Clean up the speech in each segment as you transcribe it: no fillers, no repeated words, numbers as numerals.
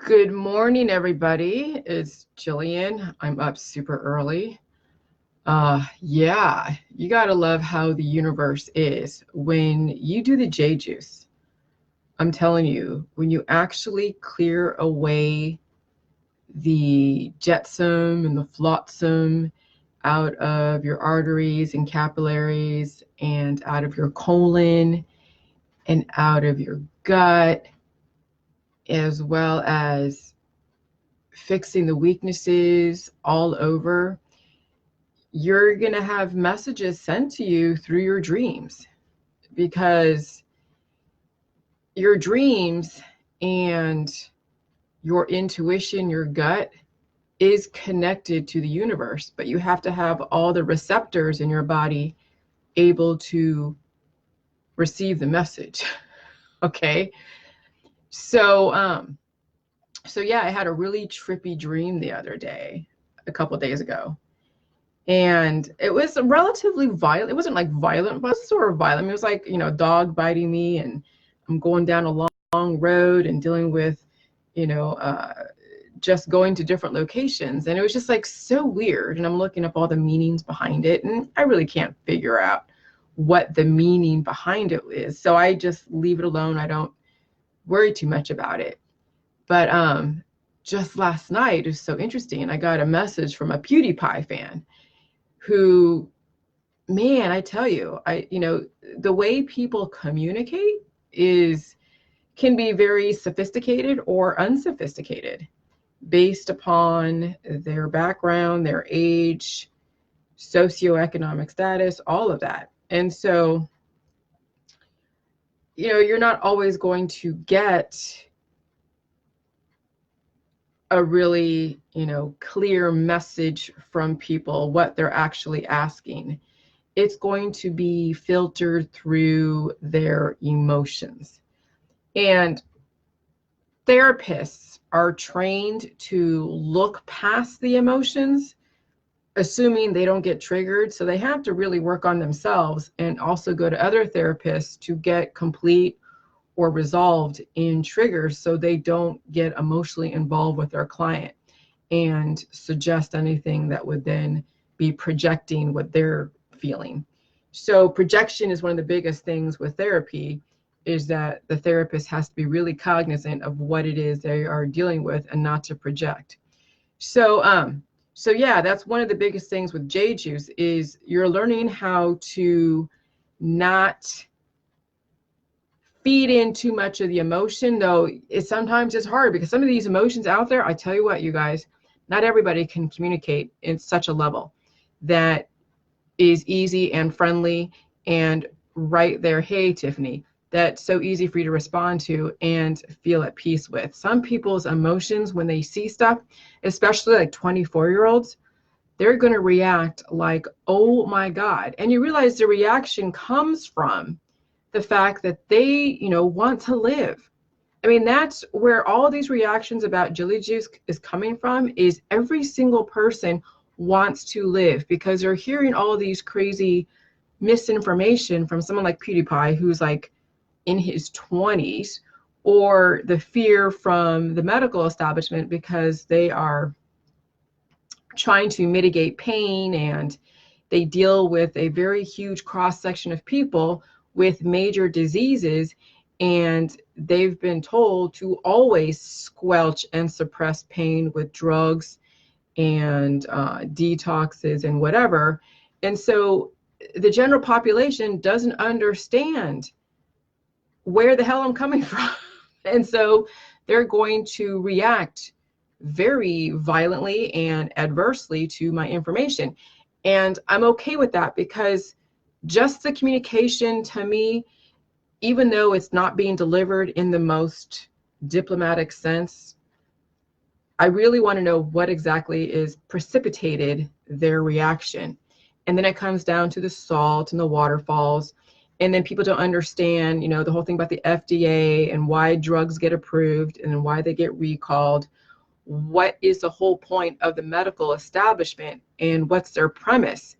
Good morning, everybody. It's Jillian. I'm up super early. Yeah, you gotta love how the universe is. When you do the J juice, I'm telling you, when you actually clear away the jetsam and the flotsam out of your arteries and capillaries and out of your colon and out of your gut, as well as fixing the weaknesses all over, you're going to have messages sent to you through your dreams, because your dreams and your intuition, your gut, is connected to the universe, but you have to have all the receptors in your body able to receive the message. Okay. So yeah, I had a really trippy dream the other day, a couple of days ago. And it was relatively violent. It wasn't like violent, but it was sort of violent. It was like, a dog biting me, and I'm going down a long road and dealing with, you know, uh, just going to different locations. And it was just like so weird. And I'm looking up all the meanings behind it, and I really can't figure out what the meaning behind it is. So I just leave it alone. I don't worry too much about it. But just last night, it was so interesting. I got a message from a PewDiePie fan who, man, I tell you, the way people communicate is can be very sophisticated or unsophisticated based upon their background, their age, socioeconomic status, all of that. And so, you're not always going to get a really, clear message from people, what they're actually asking. It's going to be filtered through their emotions. And therapists are trained to look past the emotions, assuming they don't get triggered. So they have to really work on themselves and also go to other therapists to get complete or resolved in triggers, so they don't get emotionally involved with their client and suggest anything that would then be projecting what they're feeling. So projection is one of the biggest things with therapy, is that the therapist has to be really cognizant of what it is they are dealing with and not to project. So yeah, that's one of the biggest things with J juice, is you're learning how to not feed in too much of the emotion, though sometimes it's hard, because some of these emotions out there, I tell you what, you guys, not everybody can communicate in such a level that is easy and friendly and right there, hey Tiffany, that's so easy for you to respond to and feel at peace with. Some people's emotions, when they see stuff, especially like 24-year-olds, they're going to react like, oh my God. And you realize the reaction comes from the fact that they, want to live. I mean, that's where all these reactions about Jilly Juice is coming from, is every single person wants to live, because they're hearing all of these crazy misinformation from someone like PewDiePie, who's like in his 20s, or the fear from the medical establishment because they are trying to mitigate pain, and they deal with a very huge cross section of people with major diseases, and they've been told to always squelch and suppress pain with drugs and detoxes and whatever. And so the general population doesn't understand where the hell I'm coming from. And so they're going to react very violently and adversely to my information. And I'm okay with that, because just the communication, to me, even though it's not being delivered in the most diplomatic sense, I really want to know what exactly is precipitated their reaction. And then it comes down to the salt and the waterfalls. And then people don't understand, the whole thing about the FDA and why drugs get approved and why they get recalled. What is the whole point of the medical establishment, and what's their premise?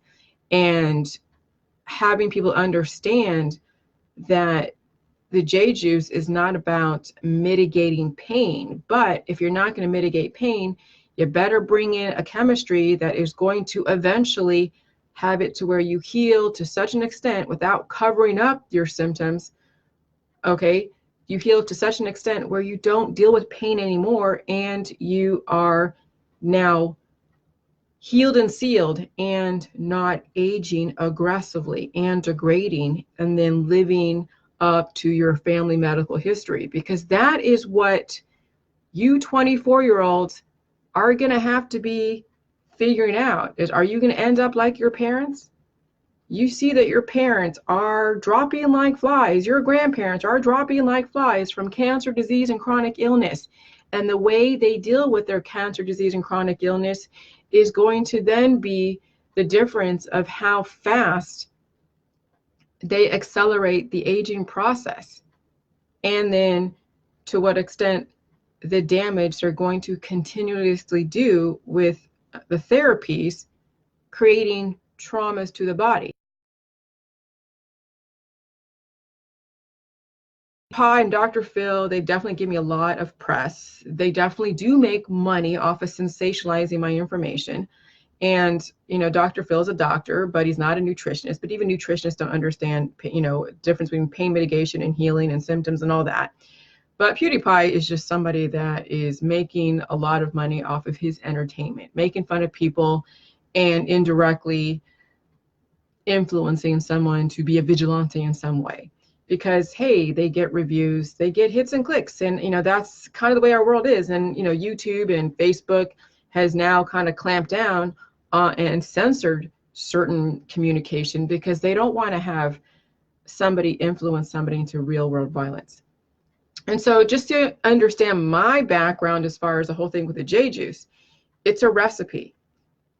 And having people understand that the J juice is not about mitigating pain, but if you're not going to mitigate pain, you better bring in a chemistry that is going to eventually have it to where you heal to such an extent without covering up your symptoms. Okay, you heal to such an extent where you don't deal with pain anymore, and you are now healed and sealed and not aging aggressively and degrading and then living up to your family medical history, because that is what you 24-year-olds are going to have to be figuring out. Is, are you going to end up like your parents? You see that your parents are dropping like flies, your grandparents are dropping like flies from cancer, disease, and chronic illness. And the way they deal with their cancer, disease, and chronic illness is going to then be the difference of how fast they accelerate the aging process, and then to what extent the damage they're going to continuously do with the therapies, creating traumas to the body. Pi and Dr. Phil, they definitely give me a lot of press. They definitely do make money off of sensationalizing my information. And, you know, Dr. Phil's a doctor, but he's not a nutritionist. But even nutritionists don't understand, you know, difference between pain mitigation and healing and symptoms and all that. But PewDiePie is just somebody that is making a lot of money off of his entertainment, making fun of people and indirectly influencing someone to be a vigilante in some way. Because, hey, they get reviews, they get hits and clicks. And, you know, that's kind of the way our world is. And, you know, YouTube and Facebook has now kind of clamped down and censored certain communication because they don't want to have somebody influence somebody into real world violence. And so just to understand my background as far as the whole thing with the J juice, it's a recipe.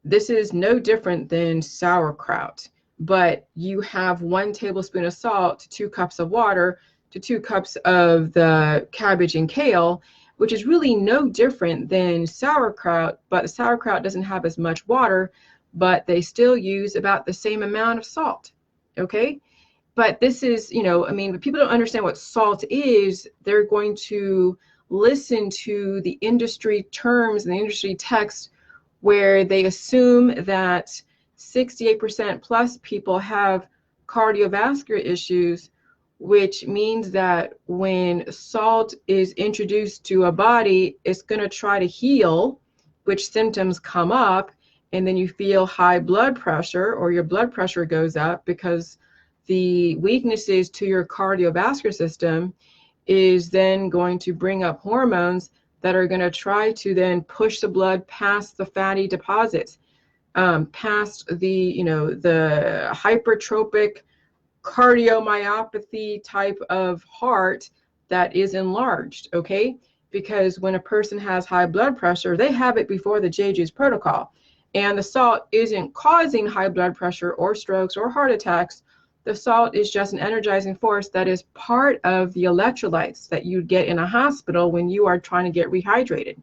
This is no different than sauerkraut, but you have 1 tablespoon of salt to 2 cups of water to 2 cups of the cabbage and kale, which is really no different than sauerkraut, but the sauerkraut doesn't have as much water, but they still use about the same amount of salt, okay? But this is, you know, I mean, if people don't understand what salt is, they're going to listen to the industry terms and the industry text where they assume that 68% plus people have cardiovascular issues, which means that when salt is introduced to a body, it's going to try to heal, which symptoms come up, and then you feel high blood pressure or your blood pressure goes up because the weaknesses to your cardiovascular system is then going to bring up hormones that are going to try to then push the blood past the fatty deposits, past the, you know, the hypertrophic cardiomyopathy type of heart that is enlarged, okay? Because when a person has high blood pressure, they have it before the J juice protocol, and the salt isn't causing high blood pressure or strokes or heart attacks. The salt is just an energizing force that is part of the electrolytes that you get in a hospital when you are trying to get rehydrated.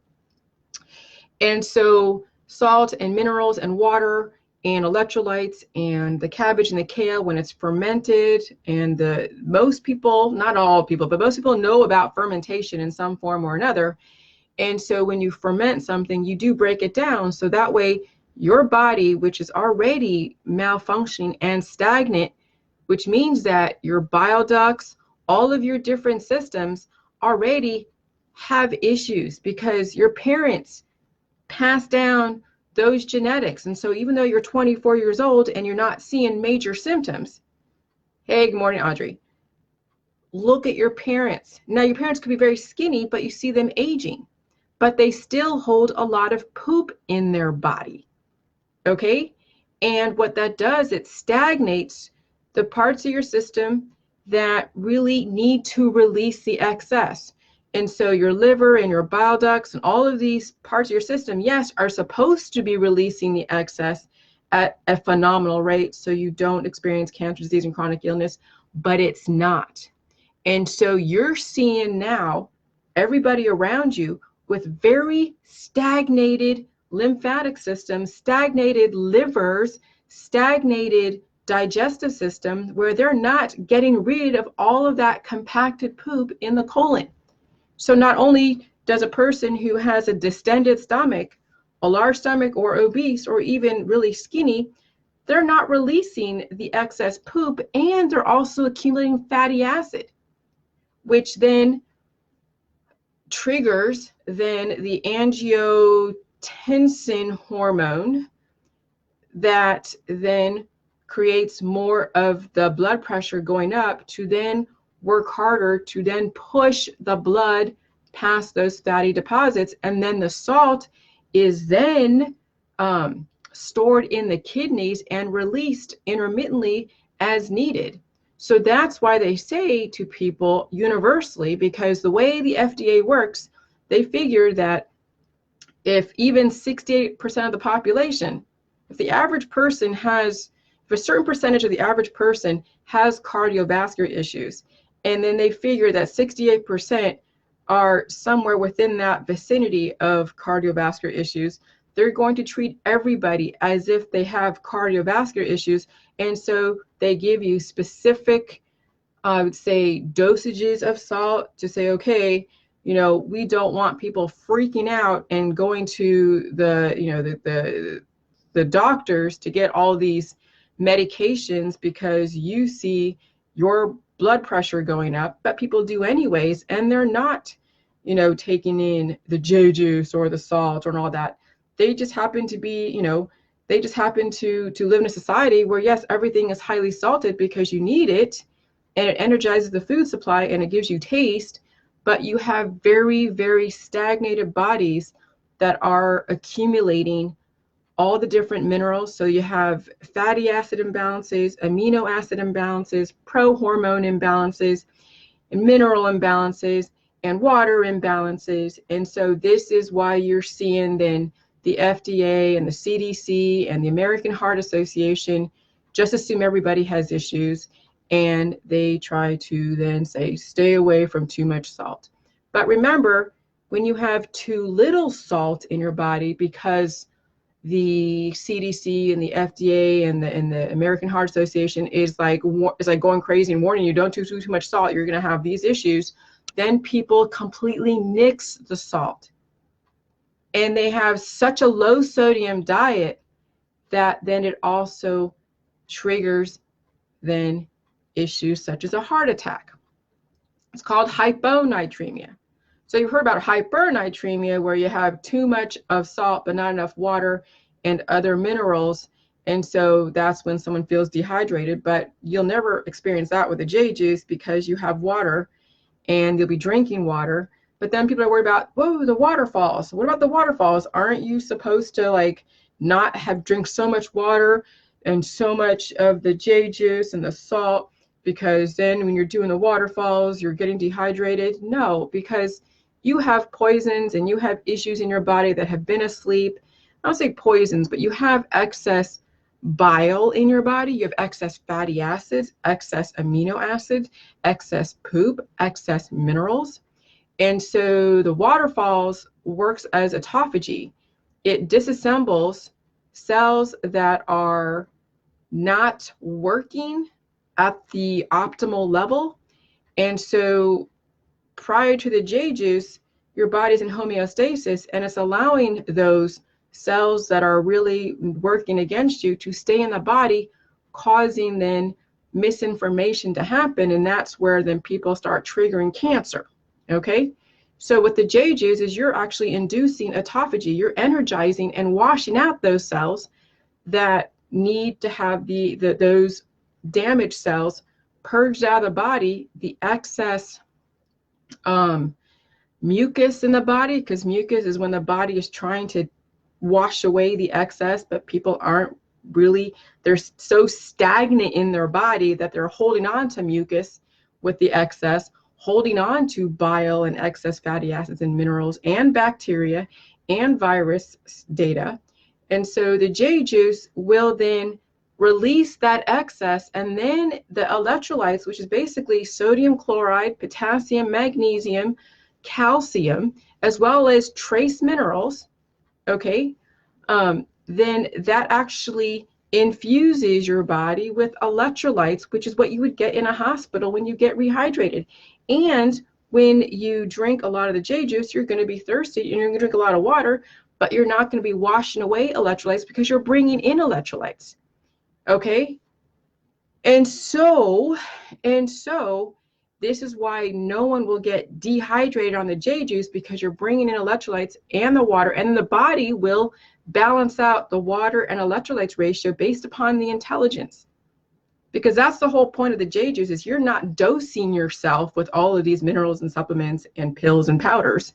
And so salt and minerals and water and electrolytes and the cabbage and the kale, when it's fermented, and most people, not all people, but most people know about fermentation in some form or another. And so when you ferment something, you do break it down. So that way your body, which is already malfunctioning and stagnant, which means that your bile ducts, all of your different systems already have issues because your parents passed down those genetics. And so even though you're 24 years old and you're not seeing major symptoms, hey, good morning, Audrey, look at your parents. Now, your parents could be very skinny, but you see them aging, but they still hold a lot of poop in their body, okay? And what that does, it stagnates the parts of your system that really need to release the excess. And so your liver and your bile ducts and all of these parts of your system, yes, are supposed to be releasing the excess at a phenomenal rate so you don't experience cancer, disease, and chronic illness, but it's not. And so you're seeing now everybody around you with very stagnated lymphatic systems, stagnated livers, stagnated digestive system where they're not getting rid of all of that compacted poop in the colon. So not only does a person who has a distended stomach, a large stomach, or obese, or even really skinny, they're not releasing the excess poop, and they're also accumulating fatty acid, which then triggers then the angiotensin hormone that then creates more of the blood pressure going up to then work harder to then push the blood past those fatty deposits. And then the salt is then stored in the kidneys and released intermittently as needed. So that's why they say to people universally, because the way the FDA works, they figure that if even 68% of the population, if the average person has, if a certain percentage of the average person has cardiovascular issues, and then they figure that 68% are somewhere within that vicinity of cardiovascular issues, they're going to treat everybody as if they have cardiovascular issues. And so they give you specific, I would say, dosages of salt to say, okay, you know, we don't want people freaking out and going to the, you know, the doctors to get all these medications because you see your blood pressure going up, but people do anyways, and they're not, you know, taking in the J juice or the salt or all that. They just happen to be, you know, they just happen to live in a society where, yes, everything is highly salted because you need it, and it energizes the food supply and it gives you taste, but you have very, very stagnated bodies that are accumulating all the different minerals. So you have fatty acid imbalances, amino acid imbalances, pro-hormone imbalances, and mineral imbalances, and water imbalances. And so this is why you're seeing then the FDA and the CDC and the American Heart Association just assume everybody has issues, and they try to then say, stay away from too much salt. But remember, when you have too little salt in your body, because the CDC and the FDA and the American Heart Association is like going crazy and warning you, don't do too much salt, you're going to have these issues, then people completely nix the salt. And they have such a low sodium diet that then it also triggers then issues such as a heart attack. It's called hyponatremia. So you've heard about hypernatremia, where you have too much of salt but not enough water and other minerals. And so that's when someone feels dehydrated, but you'll never experience that with a J juice because you have water and you'll be drinking water. But then people are worried about, whoa, the waterfalls. What about the waterfalls? Aren't you supposed to like not have drink so much water and so much of the J juice and the salt? Because then when you're doing the waterfalls, you're getting dehydrated. No, because you have poisons and you have issues in your body that have been asleep. I don't say poisons, but you have excess bile in your body. You have excess fatty acids, excess amino acids, excess poop, excess minerals. And so the waterfalls works as autophagy. It disassembles cells that are not working at the optimal level. And so prior to the J juice, your body's in homeostasis, and it's allowing those cells that are really working against you to stay in the body, causing then misinformation to happen. And that's where then people start triggering cancer. Okay, so what the J juice is, you're actually inducing autophagy. You're energizing and washing out those cells that need to have those damaged cells purged out of the body, the excess mucus in the body, because mucus is when the body is trying to wash away the excess, but people aren't really, they're so stagnant in their body that they're holding on to mucus with the excess, holding on to bile and excess fatty acids and minerals and bacteria and virus data. And so the J juice will then release that excess, and then the electrolytes, which is basically sodium chloride, potassium, magnesium, calcium, as well as trace minerals, okay, then that actually infuses your body with electrolytes, which is what you would get in a hospital when you get rehydrated. And when you drink a lot of the J juice, you're going to be thirsty and you're going to drink a lot of water, but you're not going to be washing away electrolytes because you're bringing in electrolytes. Okay? And so this is why no one will get dehydrated on the J juice, because you're bringing in electrolytes and the water, and the body will balance out the water and electrolytes ratio based upon the intelligence. Because that's the whole point of the J juice, is you're not dosing yourself with all of these minerals and supplements and pills and powders.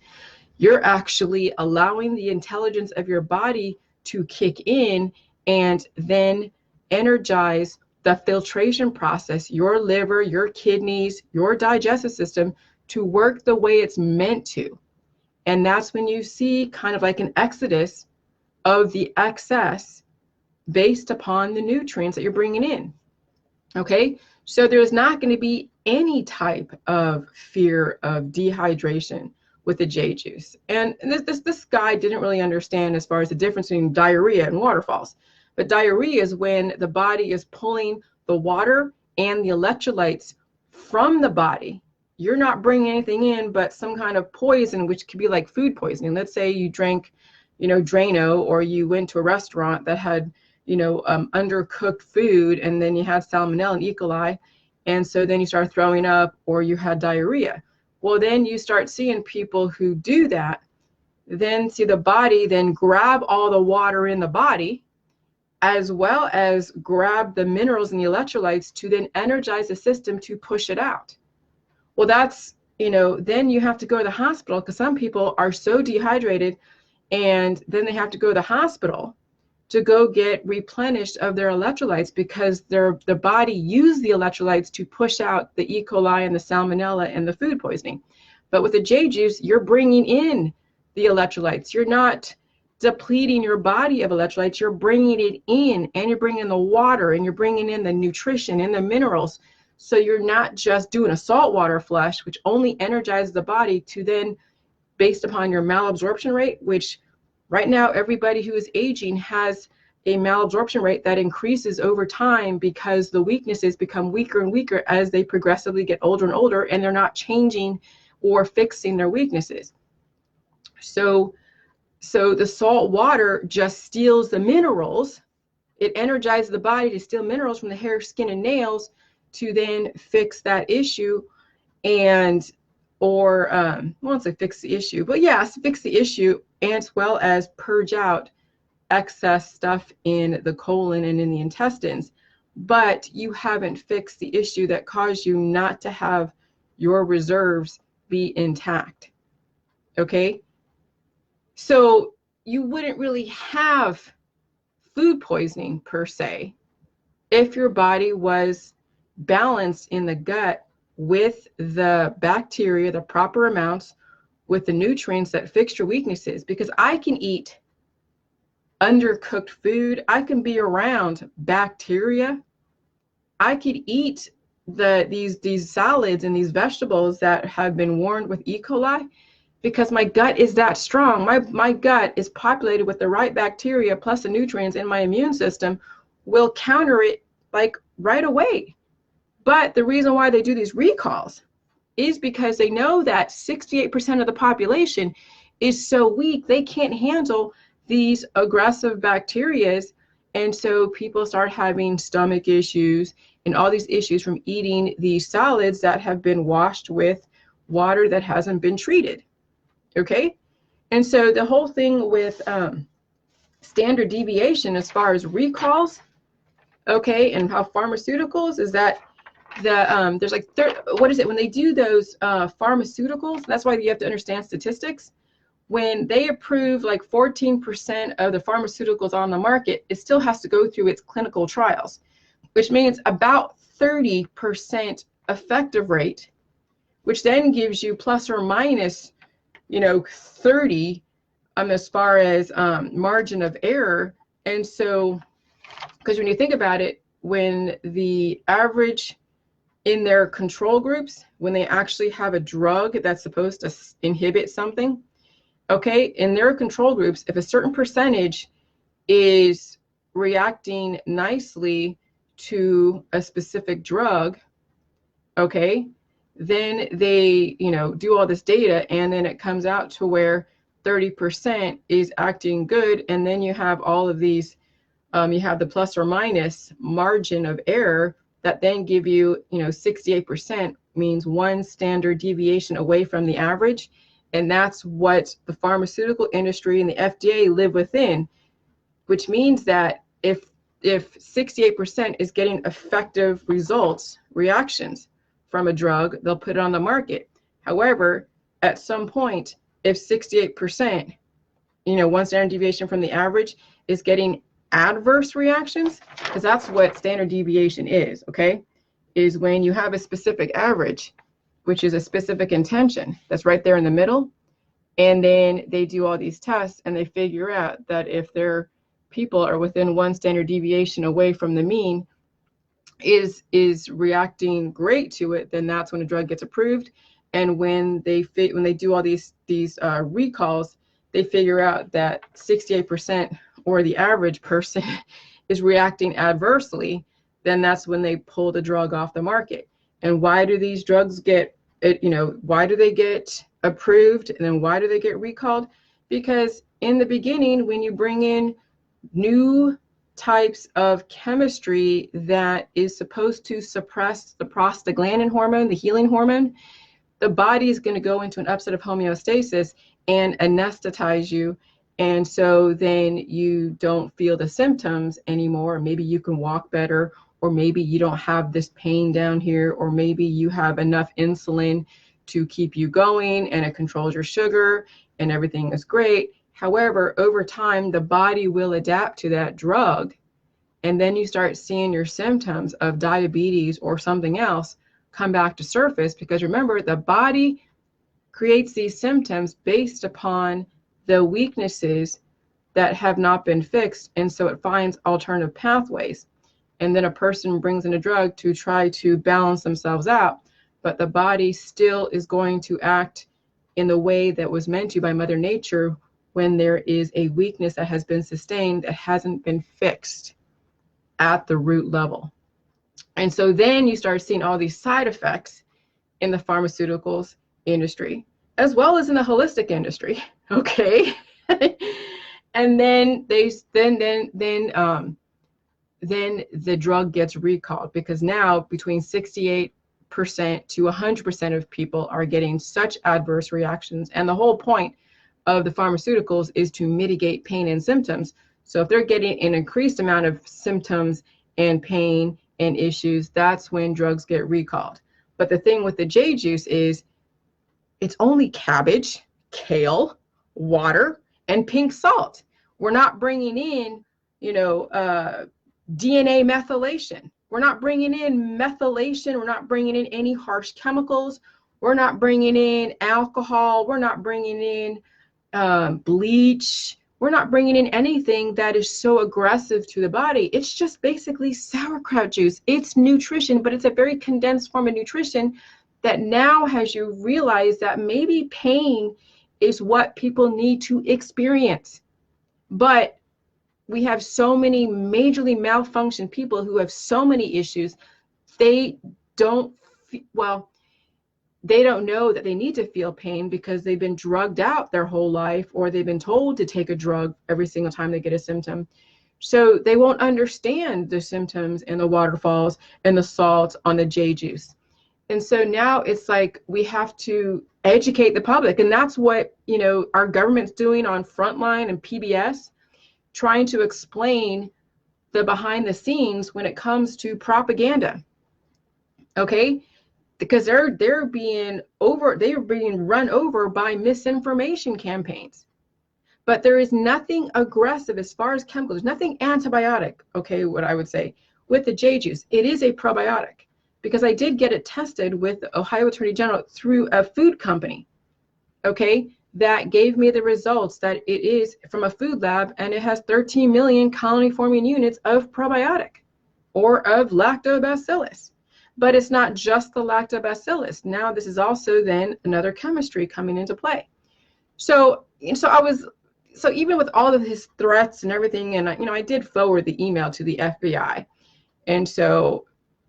You're actually allowing the intelligence of your body to kick in and then energize the filtration process, your liver, your kidneys, your digestive system, to work the way it's meant to. And that's when you see kind of like an exodus of the excess based upon the nutrients that you're bringing in. Okay, so there's not going to be any type of fear of dehydration with the J juice. And this guy didn't really understand as far as the difference between diarrhea and waterfalls. But diarrhea is when the body is pulling the water and the electrolytes from the body. You're not bringing anything in but some kind of poison, which could be like food poisoning. Let's say you drank, Drano, or you went to a restaurant that had, undercooked food, and then you had salmonella and E. coli, and so then you start throwing up, or you had diarrhea. Well, then you start seeing people who do that, then see the body then grab all the water in the body, as well as grab the minerals and the electrolytes to then energize the system to push it out. Well, that's, then you have to go to the hospital, because some people are so dehydrated, and then they have to go to the hospital to go get replenished of their electrolytes, because the body used the electrolytes to push out the E. coli and the salmonella and the food poisoning. But with the J juice, you're bringing in the electrolytes. You're not depleting your body of electrolytes. You're bringing it in, and you're bringing the water, and you're bringing in the nutrition and the minerals. So you're not just doing a saltwater flush, which only energizes the body to then, based upon your malabsorption rate, which right now everybody who is aging has a malabsorption rate that increases over time, because the weaknesses become weaker and weaker as they progressively get older and older, and they're not changing or fixing their weaknesses. So the salt water just steals the minerals. It energizes the body to steal minerals from the hair, skin, and nails to then fix that issue, or I won't say fix the issue, but yes, fix the issue, as well as purge out excess stuff in the colon and in the intestines. But you haven't fixed the issue that caused you not to have your reserves be intact. Okay? So you wouldn't really have food poisoning per se if your body was balanced in the gut with the bacteria, the proper amounts, with the nutrients that fix your weaknesses. Because I can eat undercooked food, I can be around bacteria, I could eat these salads and these vegetables that have been warned with E. coli, because my gut is that strong. My gut is populated with the right bacteria, plus the nutrients, and my immune system will counter it like right away. But the reason why they do these recalls is because they know that 68% of the population is so weak they can't handle these aggressive bacterias, and so people start having stomach issues and all these issues from eating these salads that have been washed with water that hasn't been treated. Okay, and so the whole thing with standard deviation as far as recalls, okay, and how pharmaceuticals is that there's like what is it when they do those pharmaceuticals? That's why you have to understand statistics. When they approve like 14% of the pharmaceuticals on the market, it still has to go through its clinical trials, which means about 30% effective rate, which then gives you plus or minus 30 as far as margin of error. And so, because when you think about it, when the average in their control groups, when they actually have a drug that's supposed to inhibit something, okay, in their control groups, if a certain percentage is reacting nicely to a specific drug, okay, then they, do all this data, and then it comes out to where 30% is acting good, and then you have all of these, you have the plus or minus margin of error that then give you, 68% means one standard deviation away from the average, and that's what the pharmaceutical industry and the FDA live within, which means that if 68% is getting effective results, reactions from a drug, they'll put it on the market. However, at some point, if 68%, one standard deviation from the average is getting adverse reactions, because that's what standard deviation is, okay, is when you have a specific average, which is a specific intention that's right there in the middle, and then they do all these tests and they figure out that if their people are within one standard deviation away from the mean, is reacting great to it, then that's when a drug gets approved. And when they do all these recalls, they figure out that 68% or the average person is reacting adversely, then that's when they pull the drug off the market. And why do these drugs get why do they get approved, and then why do they get recalled? Because in the beginning, when you bring in new types of chemistry that is supposed to suppress the prostaglandin hormone, the healing hormone, the body is going to go into an upset of homeostasis and anesthetize you. And so then you don't feel the symptoms anymore. Maybe you can walk better, or maybe you don't have this pain down here, or maybe you have enough insulin to keep you going and it controls your sugar and everything is great. However, over time, the body will adapt to that drug, and then you start seeing your symptoms of diabetes or something else come back to surface, because remember, the body creates these symptoms based upon the weaknesses that have not been fixed, and so it finds alternative pathways. And then a person brings in a drug to try to balance themselves out, but the body still is going to act in the way that was meant to by Mother Nature when there is a weakness that has been sustained that hasn't been fixed at the root level. And so then you start seeing all these side effects in the pharmaceuticals industry, as well as in the holistic industry, okay? And then then the drug gets recalled, because now between 68% to 100% of people are getting such adverse reactions. And the whole point of the pharmaceuticals is to mitigate pain and symptoms. So if they're getting an increased amount of symptoms and pain and issues, that's when drugs get recalled. But the thing with the J juice is it's only cabbage, kale, water, and pink salt. We're not bringing in, DNA methylation. We're not bringing in methylation. We're not bringing in any harsh chemicals. We're not bringing in alcohol. We're not bringing in bleach. We're not bringing in anything that is so aggressive to the body. It's just basically sauerkraut juice. It's nutrition, but it's a very condensed form of nutrition that now has you realize that maybe pain is what people need to experience. But we have so many majorly malfunctioned people who have so many issues. They don't know that they need to feel pain because they've been drugged out their whole life, or they've been told to take a drug every single time they get a symptom. So they won't understand the symptoms and the waterfalls and the salt on the J juice. And so now it's like we have to educate the public. And that's what, our government's doing on Frontline and PBS, trying to explain the behind the scenes when it comes to propaganda. Okay? Because they're being run over by misinformation campaigns. But there is nothing aggressive as far as chemicals, nothing antibiotic, okay, what I would say, with the J juice. It is a probiotic, because I did get it tested with the Ohio Attorney General through a food company, okay, that gave me the results that it is from a food lab, and it has 13 million colony-forming units of probiotic or of lactobacillus. But it's not just the lactobacillus. Now this is also then another chemistry coming into play. So I was, so even with all of his threats and everything, and I did forward the email to the FBI. And so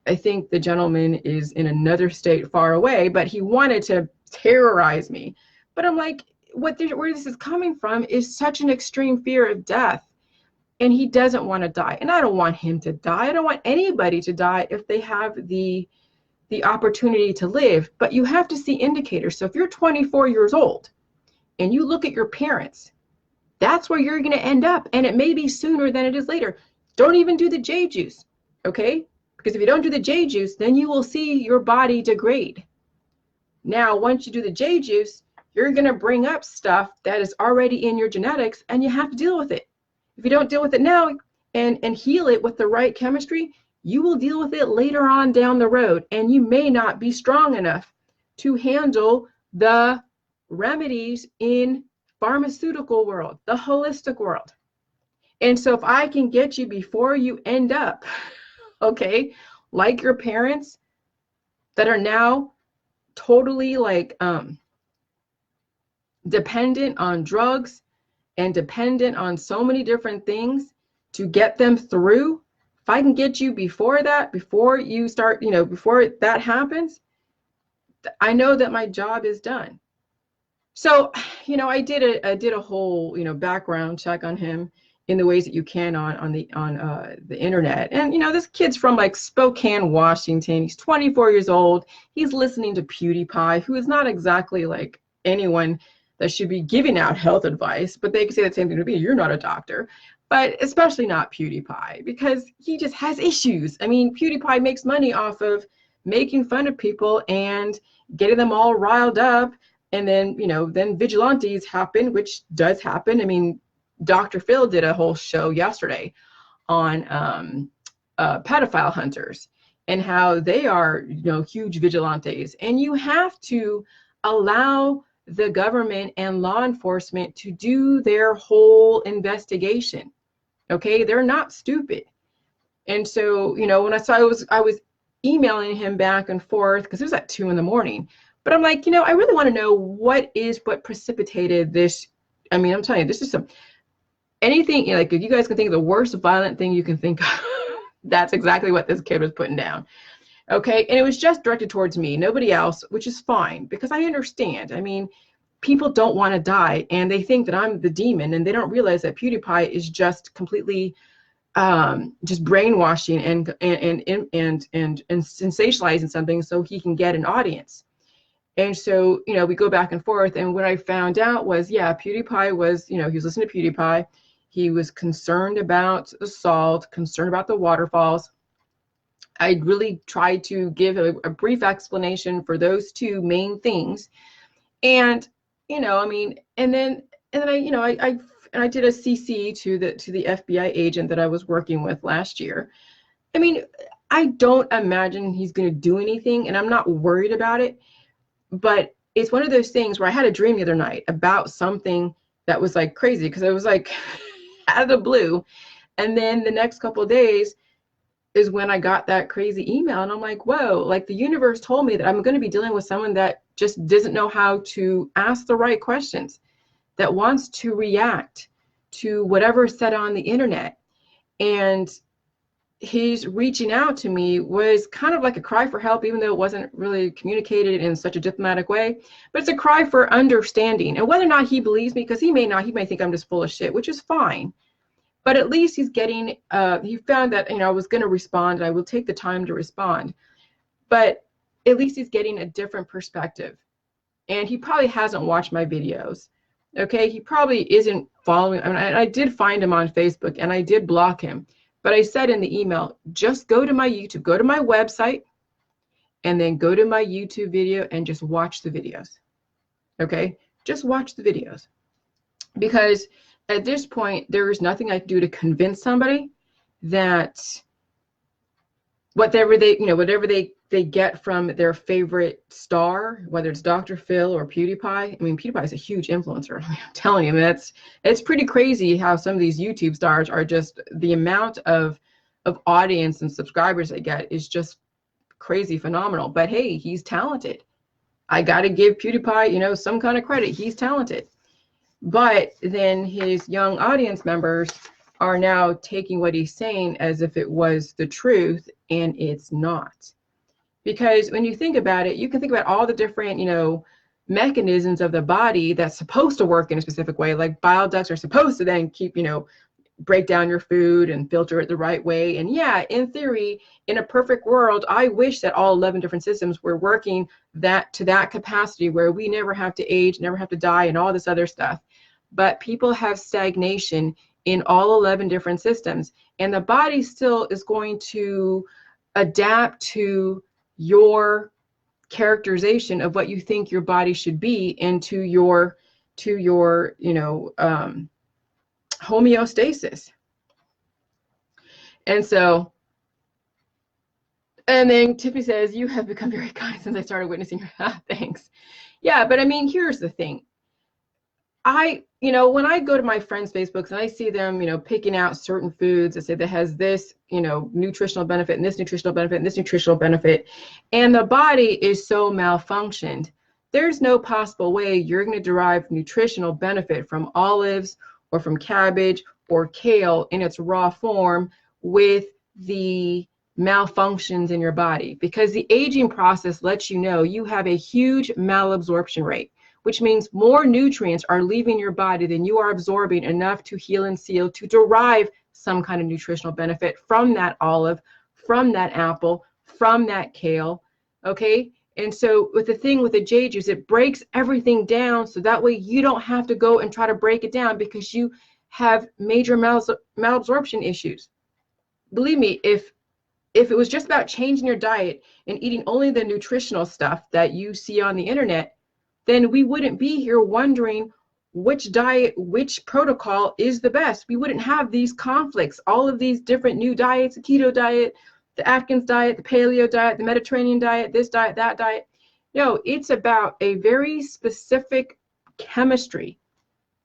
I think the gentleman is in another state far away, but he wanted to terrorize me. But I'm like, where this is coming from is such an extreme fear of death. And he doesn't want to die. And I don't want him to die. I don't want anybody to die if they have the opportunity to live. But you have to see indicators. So if you're 24 years old and you look at your parents, that's where you're going to end up. And it may be sooner than it is later. Don't even do the J juice, okay? Because if you don't do the J juice, then you will see your body degrade. Now, once you do the J juice, you're going to bring up stuff that is already in your genetics, and you have to deal with it. If you don't deal with it now and heal it with the right chemistry, you will deal with it later on down the road, and you may not be strong enough to handle the remedies in pharmaceutical world, the holistic world. And so if I can get you before you end up, okay, like your parents that are now totally like dependent on drugs and dependent on so many different things to get them through, if I can get you before that, before you start, before that happens, I know that my job is done. So, I did a whole, background check on him in the ways that you can on the internet. And, this kid's from like Spokane, Washington. He's 24 years old. He's listening to PewDiePie, who is not exactly like anyone that should be giving out health advice, but they could say the same thing to me. You're not a doctor, but especially not PewDiePie, because he just has issues. I mean, PewDiePie makes money off of making fun of people and getting them all riled up. And then, then vigilantes happen, which does happen. I mean, Dr. Phil did a whole show yesterday on pedophile hunters and how they are, huge vigilantes. And you have to allow the government and law enforcement to do their whole investigation. Okay, they're not stupid. And so, when I was emailing him back and forth because it was at 2 a.m. But I'm like, I really want to know what precipitated this. I mean, I'm telling you, this is anything, like if you guys can think of the worst violent thing you can think of, that's exactly what this kid was putting down. Okay, and it was just directed towards me, nobody else, which is fine because I understand. I mean, people don't want to die and they think that I'm the demon, and they don't realize that PewDiePie is just completely just brainwashing and sensationalizing something so he can get an audience. And so, we go back and forth. And what I found out was, PewDiePie was, he was listening to PewDiePie. He was concerned about the salt, concerned about the waterfalls. I really tried to give a brief explanation for those two main things. And, and then I did a CC to the FBI agent that I was working with last year. I mean, I don't imagine he's going to do anything, and I'm not worried about it. But it's one of those things where I had a dream the other night about something that was like crazy because it was like out of the blue. And then the next couple of days is when I got that crazy email. And I'm like, whoa, like the universe told me that I'm going to be dealing with someone that just doesn't know how to ask the right questions, that wants to react to whatever is said on the internet. And his reaching out to me was kind of like a cry for help, even though it wasn't really communicated in such a diplomatic way, but it's a cry for understanding. And whether or not he believes me, because he may not, he may think I'm just full of shit, which is fine. But at least he's getting, he found that, I was going to respond, and I will take the time to respond. But at least he's getting a different perspective. And he probably hasn't watched my videos. Okay, he probably isn't following. I mean, I did find him on Facebook, and I did block him. But I said in the email, just go to my YouTube, go to my website, and then go to my YouTube video and just watch the videos. Okay, just watch the videos. Because at this point, there is nothing I can do to convince somebody that whatever they get from their favorite star, whether it's Dr. Phil or PewDiePie. I mean, PewDiePie is a huge influencer. I mean, I'm telling you, it's pretty crazy how some of these YouTube stars are just, the amount of audience and subscribers they get is just crazy phenomenal. But hey, he's talented. I got to give PewDiePie, some kind of credit. He's talented. But then his young audience members are now taking what he's saying as if it was the truth, and it's not. Because when you think about it, you can think about all the different, mechanisms of the body that's supposed to work in a specific way. Like bile ducts are supposed to then keep, break down your food and filter it the right way. And yeah, in theory, in a perfect world, I wish that all 11 different systems were working to that capacity where we never have to age, never have to die, and all this other stuff. But people have stagnation in all 11 different systems, and the body still is going to adapt to your characterization of what you think your body should be into your homeostasis. And so, and then Tiffany says, you have become very kind since I started witnessing your thanks. Yeah, but I mean, here's the thing. When I go to my friends' Facebooks and I see them, picking out certain foods that say that has this, nutritional benefit and this nutritional benefit and this nutritional benefit, and the body is so malfunctioned, there's no possible way you're going to derive nutritional benefit from olives or from cabbage or kale in its raw form with the malfunctions in your body, because the aging process lets you know you have a huge malabsorption rate, which means more nutrients are leaving your body than you are absorbing enough to heal and seal to derive some kind of nutritional benefit from that olive, from that apple, from that kale, okay? And so with the thing with the jade juice, it breaks everything down so that way you don't have to go and try to break it down because you have major malabsorption issues. Believe me, if it was just about changing your diet and eating only the nutritional stuff that you see on the internet, then we wouldn't be here wondering which diet, which protocol is the best. We wouldn't have these conflicts, all of these different new diets, the keto diet, the Atkins diet, the paleo diet, the Mediterranean diet, this diet, that diet. No, it's about a very specific chemistry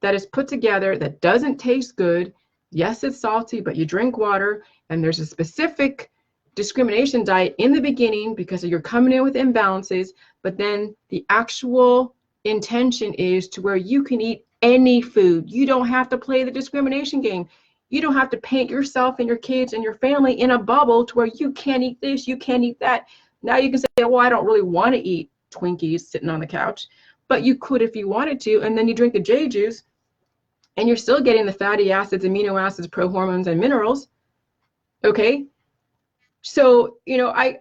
that is put together that doesn't taste good. Yes, it's salty, but you drink water, and there's a specific discrimination diet in the beginning because you're coming in with imbalances, but then the actual intention is to where you can eat any food. You don't have to play the discrimination game. You don't have to paint yourself and your kids and your family in a bubble to where you can't eat this, you can't eat that. Now you can say, well, I don't really want to eat Twinkies sitting on the couch, but you could if you wanted to, and then you drink the J juice and you're still getting the fatty acids, amino acids, prohormones, and minerals. Okay. So, I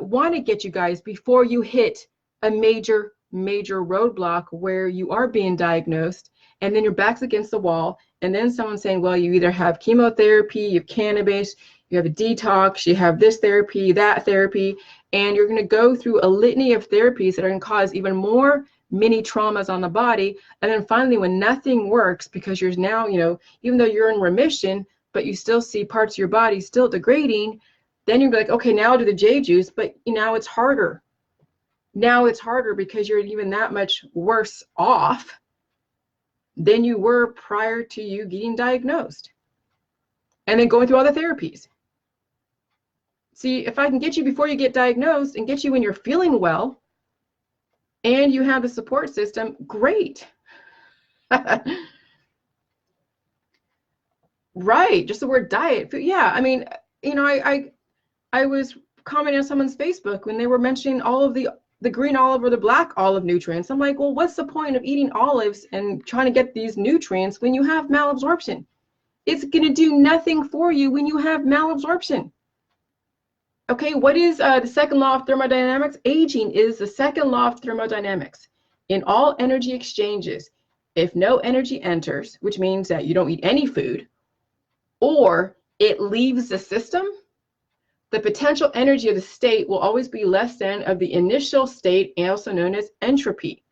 want to get you guys before you hit a major roadblock where you are being diagnosed and then your back's against the wall. And then someone's saying, well, you either have chemotherapy, you have cannabis, you have a detox, you have this therapy, that therapy, and you're going to go through a litany of therapies that are going to cause even more mini traumas on the body. And then finally, when nothing works, because you're now, even though you're in remission, but you still see parts of your body still degrading, then you're like, okay, now I'll do the J juice, but now it's harder. Now it's harder because you're even that much worse off than you were prior to you getting diagnosed. And then going through all the therapies. See, if I can get you before you get diagnosed and get you when you're feeling well and you have the support system, great. Right, just the word diet. Yeah, I mean, I was commenting on someone's Facebook when they were mentioning all of the green olive or the black olive nutrients. I'm like, well, what's the point of eating olives and trying to get these nutrients when you have malabsorption? It's going to do nothing for you when you have malabsorption. Okay, what is the second law of thermodynamics? Aging is the second law of thermodynamics. In all energy exchanges, if no energy enters, which means that you don't eat any food, or it leaves the system, the potential energy of the state will always be less than of the initial state, also known as entropy.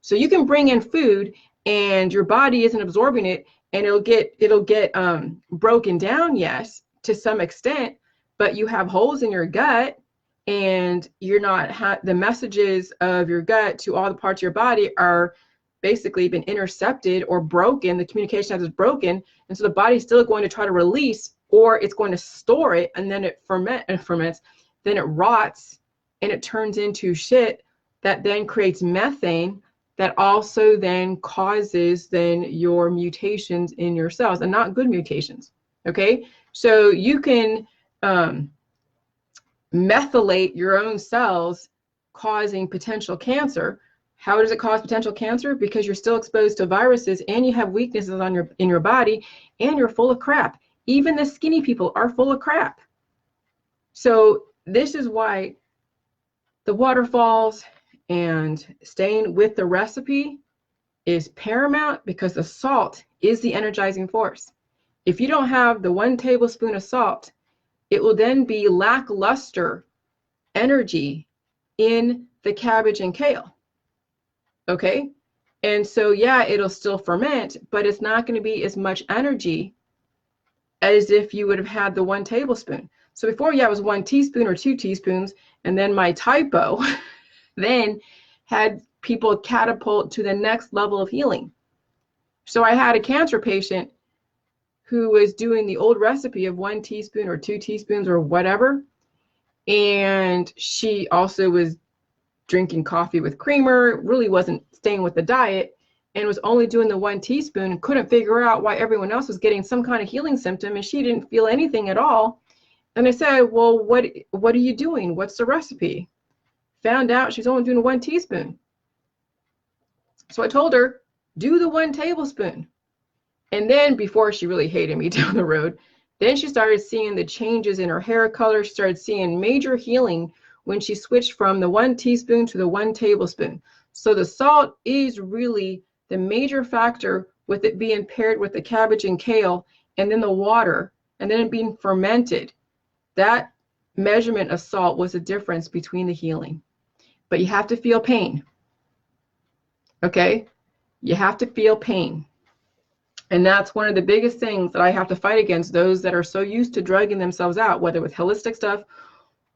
So you can bring in food and your body isn't absorbing it, and it'll get broken down, yes, to some extent, but you have holes in your gut, and you're not the messages of your gut to all the parts of your body are basically been intercepted or broken. The communication is broken, and so the body's still going to try to release, or it's going to store it, and then it ferments, then it rots, and it turns into shit that then creates methane that also then causes then your mutations in your cells, and not good mutations. Okay, so you can methylate your own cells, causing potential cancer. How does it cause potential cancer? Because you're still exposed to viruses, and you have weaknesses in your body, and you're full of crap. Even the skinny people are full of crap. So this is why the waterfalls and staying with the recipe is paramount, because the salt is the energizing force. If you don't have the 1 tablespoon of salt, it will then be lackluster energy in the cabbage and kale. Okay? And so, yeah, it'll still ferment, but it's not going to be as much energy as if you would have had the 1 tablespoon. So before, yeah, it was 1 teaspoon or 2 teaspoons, and then my typo then had people catapult to the next level of healing. So I had a cancer patient who was doing the old recipe of 1 teaspoon or 2 teaspoons or whatever, and she also was drinking coffee with creamer, really wasn't staying with the diet, and was only doing the 1 teaspoon, and couldn't figure out why everyone else was getting some kind of healing symptom and she didn't feel anything at all. And I said, well, what are you doing? What's the recipe? Found out she's only doing 1 teaspoon. So I told her, do the 1 tablespoon. And then, before she really hated me down the road, then she started seeing the changes in her hair color. She started seeing major healing when she switched from the 1 teaspoon to the 1 tablespoon. So the salt is really the major factor, with it being paired with the cabbage and kale, and then the water, and then it being fermented. That measurement of salt was the difference between the healing. But you have to feel pain. Okay? You have to feel pain. And that's one of the biggest things that I have to fight against, those that are so used to drugging themselves out, whether with holistic stuff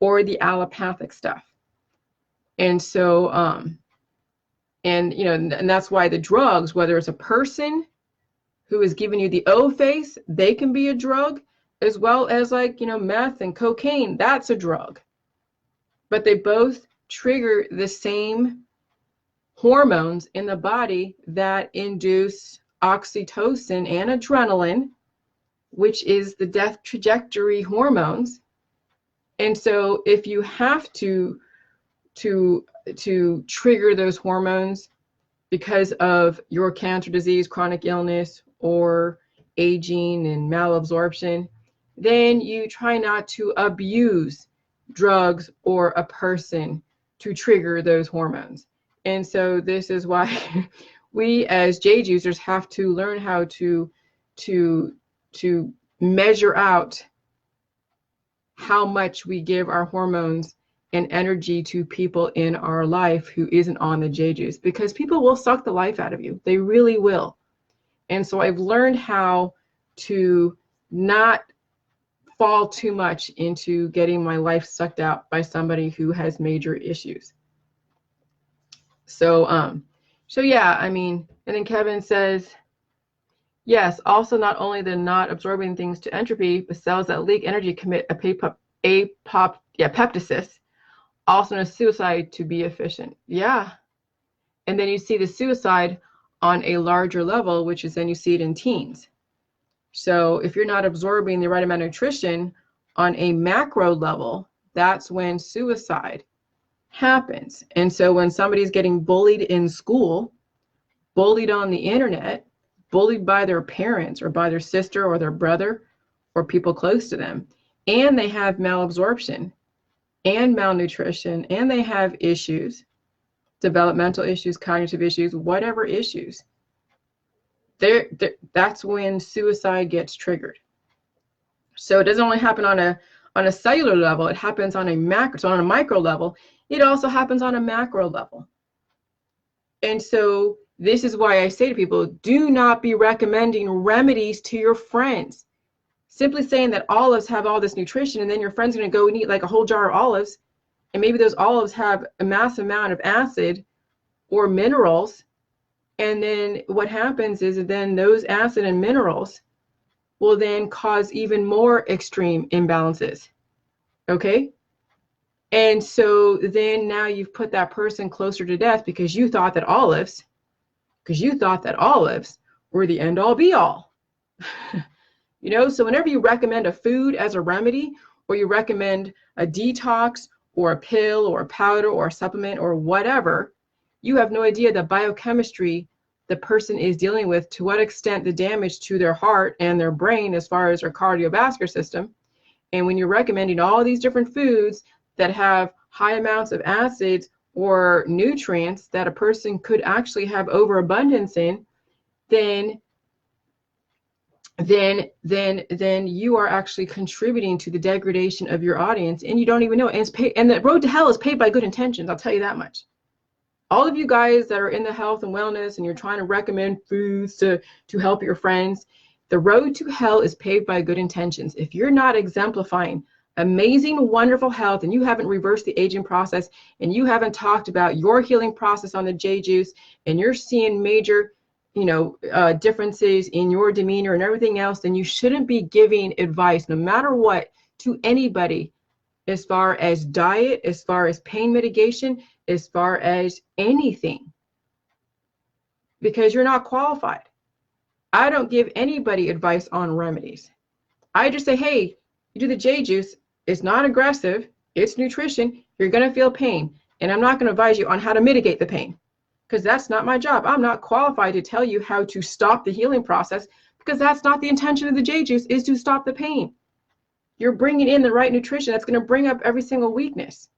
or the allopathic stuff. And so, and that's why the drugs, whether it's a person who is giving you the O face, they can be a drug, as well as meth and cocaine, that's a drug. But they both trigger the same hormones in the body that induce oxytocin and adrenaline, which is the death trajectory hormones. And so if you have to trigger those hormones because of your cancer disease, chronic illness, or aging and malabsorption, then you try not to abuse drugs or a person to trigger those hormones. And so this is why we as jade users have to learn how to measure out how much we give our hormones and energy to people in our life who isn't on the jade juice, because people will suck the life out of you. They really will. And so I've learned how to not fall too much into getting my life sucked out by somebody who has major issues. So yeah, I mean, and then Kevin says, yes, also not only the not absorbing things to entropy, but cells that leak energy commit apoptosis, also known as suicide, to be efficient. Yeah. And then you see the suicide on a larger level, which is then you see it in teens. So if you're not absorbing the right amount of nutrition on a macro level, that's when suicide happens. And so when somebody's getting bullied in school, bullied on the internet, bullied by their parents or by their sister or their brother or people close to them, and they have malabsorption and malnutrition, and they have issues, developmental issues, cognitive issues, whatever issues, that's when suicide gets triggered. So it doesn't only happen on a cellular level, it happens on a macro, so on a micro level, it also happens on a macro level. And so this is why I say to people, do not be recommending remedies to your friends. Simply saying that olives have all this nutrition, and then your friend's going to go and eat like a whole jar of olives, and maybe those olives have a massive amount of acid or minerals, and then what happens is then those acid and minerals will then cause even more extreme imbalances. Okay? And so then now you've put that person closer to death because you thought that olives because you thought that olives were the end all be all. You know, so whenever you recommend a food as a remedy, or you recommend a detox or a pill or a powder or a supplement or whatever, you have no idea the biochemistry the person is dealing with, to what extent the damage to their heart and their brain as far as their cardiovascular system. And when you're recommending all these different foods that have high amounts of acids or nutrients that a person could actually have overabundance in, then you are actually contributing to the degradation of your audience, and you don't even know it. And it's paid, and the road to hell is paved by good intentions. I'll tell you that much. All of you guys that are in the health and wellness and you're trying to recommend foods to help your friends, the road to hell is paved by good intentions. If you're not exemplifying amazing, wonderful health, and you haven't reversed the aging process, and you haven't talked about your healing process on the J juice, and you're seeing major, differences in your demeanor and everything else, then you shouldn't be giving advice, no matter what, to anybody as far as diet, as far as pain mitigation, as far as anything, because you're not qualified. I don't give anybody advice on remedies. I just say, hey, you do the J juice. It's not aggressive. It's nutrition. You're going to feel pain. And I'm not going to advise you on how to mitigate the pain, because that's not my job. I'm not qualified to tell you how to stop the healing process, because that's not the intention of the J juice, is to stop the pain. You're bringing in the right nutrition that's going to bring up every single weakness.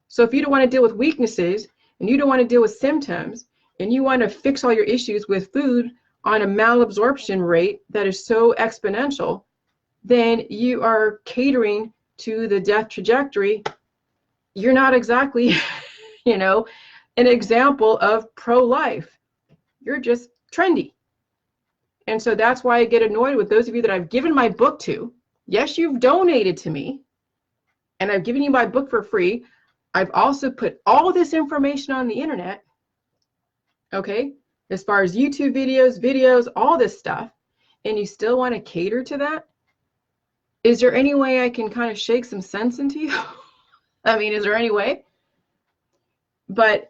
So if you don't want to deal with weaknesses, and you don't want to deal with symptoms, and you want to fix all your issues with food on a malabsorption rate that is so exponential, then you are catering to the death trajectory. You're not exactly, an example of pro-life. You're just trendy. And so that's why I get annoyed with those of you that I've given my book to. Yes, you've donated to me, and I've given you my book for free. I've also put all this information on the internet, okay, as far as YouTube videos, all this stuff, and you still want to cater to that? Is there any way I can kind of shake some sense into you? I mean, is there any way? But,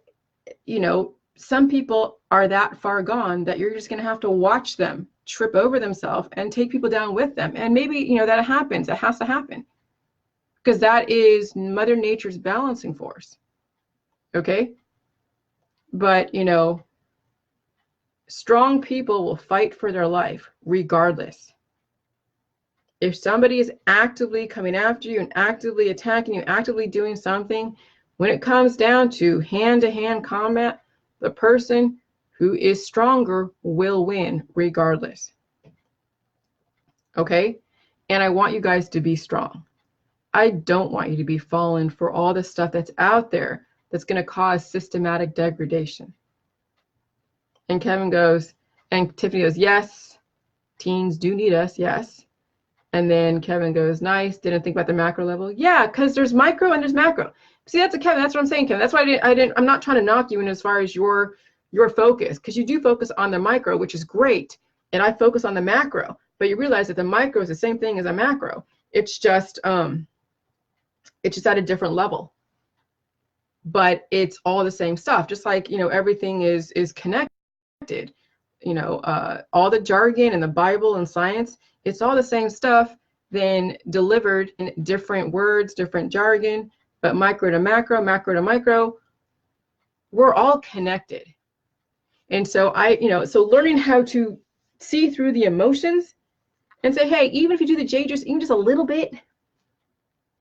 some people are that far gone that you're just going to have to watch them trip over themselves and take people down with them. And maybe, that happens. It has to happen, because that is Mother Nature's balancing force. Okay? But, strong people will fight for their life regardless. If somebody is actively coming after you and actively attacking you, actively doing something, when it comes down to hand-to-hand combat, the person who is stronger will win regardless. Okay? And I want you guys to be strong. I don't want you to be fallen for all the stuff that's out there that's going to cause systematic degradation. And Kevin goes, and Tiffany goes, yes, teens do need us, yes. And then Kevin goes, nice, didn't think about the macro level. Yeah, because there's micro and there's macro. See, that's Kevin, that's what I'm saying, Kevin. That's why I'm not trying to knock you in as far as your focus, because you do focus on the micro, which is great. And I focus on the macro, but you realize that the micro is the same thing as a macro. It's just at a different level. But it's all the same stuff, just like, everything is connected. All the jargon and the Bible and science, it's all the same stuff, then delivered in different words, different jargon, but micro to macro, macro to micro, we're all connected. And so so learning how to see through the emotions and say, hey, even if you do the J juice, even just a little bit,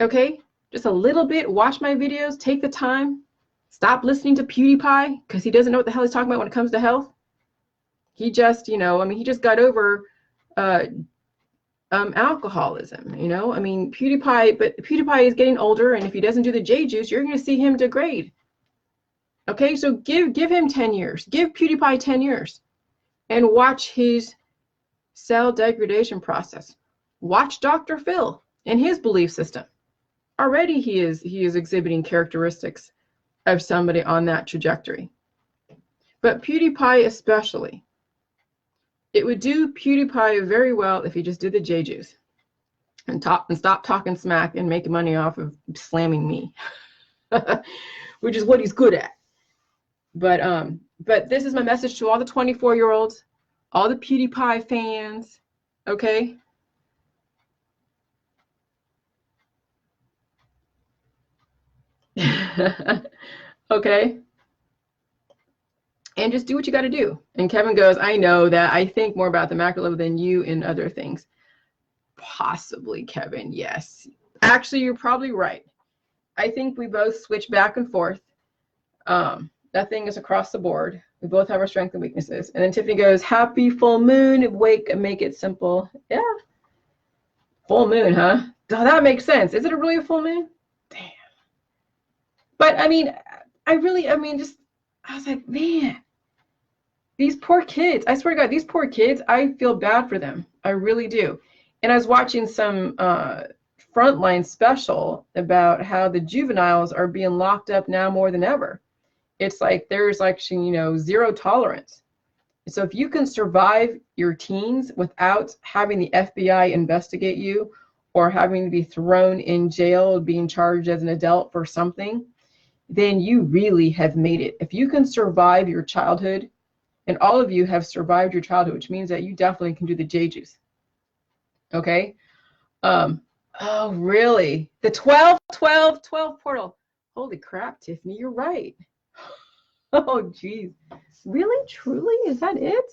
okay, just a little bit, watch my videos, take the time, stop listening to PewDiePie, because he doesn't know what the hell he's talking about when it comes to health. He just, he just got over alcoholism, PewDiePie is getting older, and if he doesn't do the J juice, you're going to see him degrade. Okay, so give him 10 years, give PewDiePie 10 years, and watch his cell degradation process. Watch Dr. Phil and his belief system. Already he is exhibiting characteristics of somebody on that trajectory. But PewDiePie especially. It would do PewDiePie very well if he just did the J juice and stop talking smack and make money off of slamming me, which is what he's good at. But But this is my message to all the 24-year-olds, all the PewDiePie fans, okay? Okay? And just do what you got to do. And Kevin goes, I know that I think more about the macro level than you in other things. Possibly, Kevin, yes. Actually, you're probably right. I think we both switch back and forth. Nothing is across the board. We both have our strengths and weaknesses. And then Tiffany goes, happy full moon, wake and make it simple. Yeah. Full moon, huh? Oh, that makes sense. Is it really a full moon? Damn. But I mean, I was like, man, these poor kids. I swear to God, these poor kids, I feel bad for them. I really do. And I was watching some Frontline special about how the juveniles are being locked up now more than ever. It's like there's actually, zero tolerance. So if you can survive your teens without having the FBI investigate you or having to be thrown in jail, being charged as an adult for something, then you really have made it. If you can survive your childhood, and all of you have survived your childhood, which means that you definitely can do the JJs. Okay? Oh, really? The 12 portal. Holy crap, Tiffany, you're right. Oh, geez. Really? Truly? Is that it?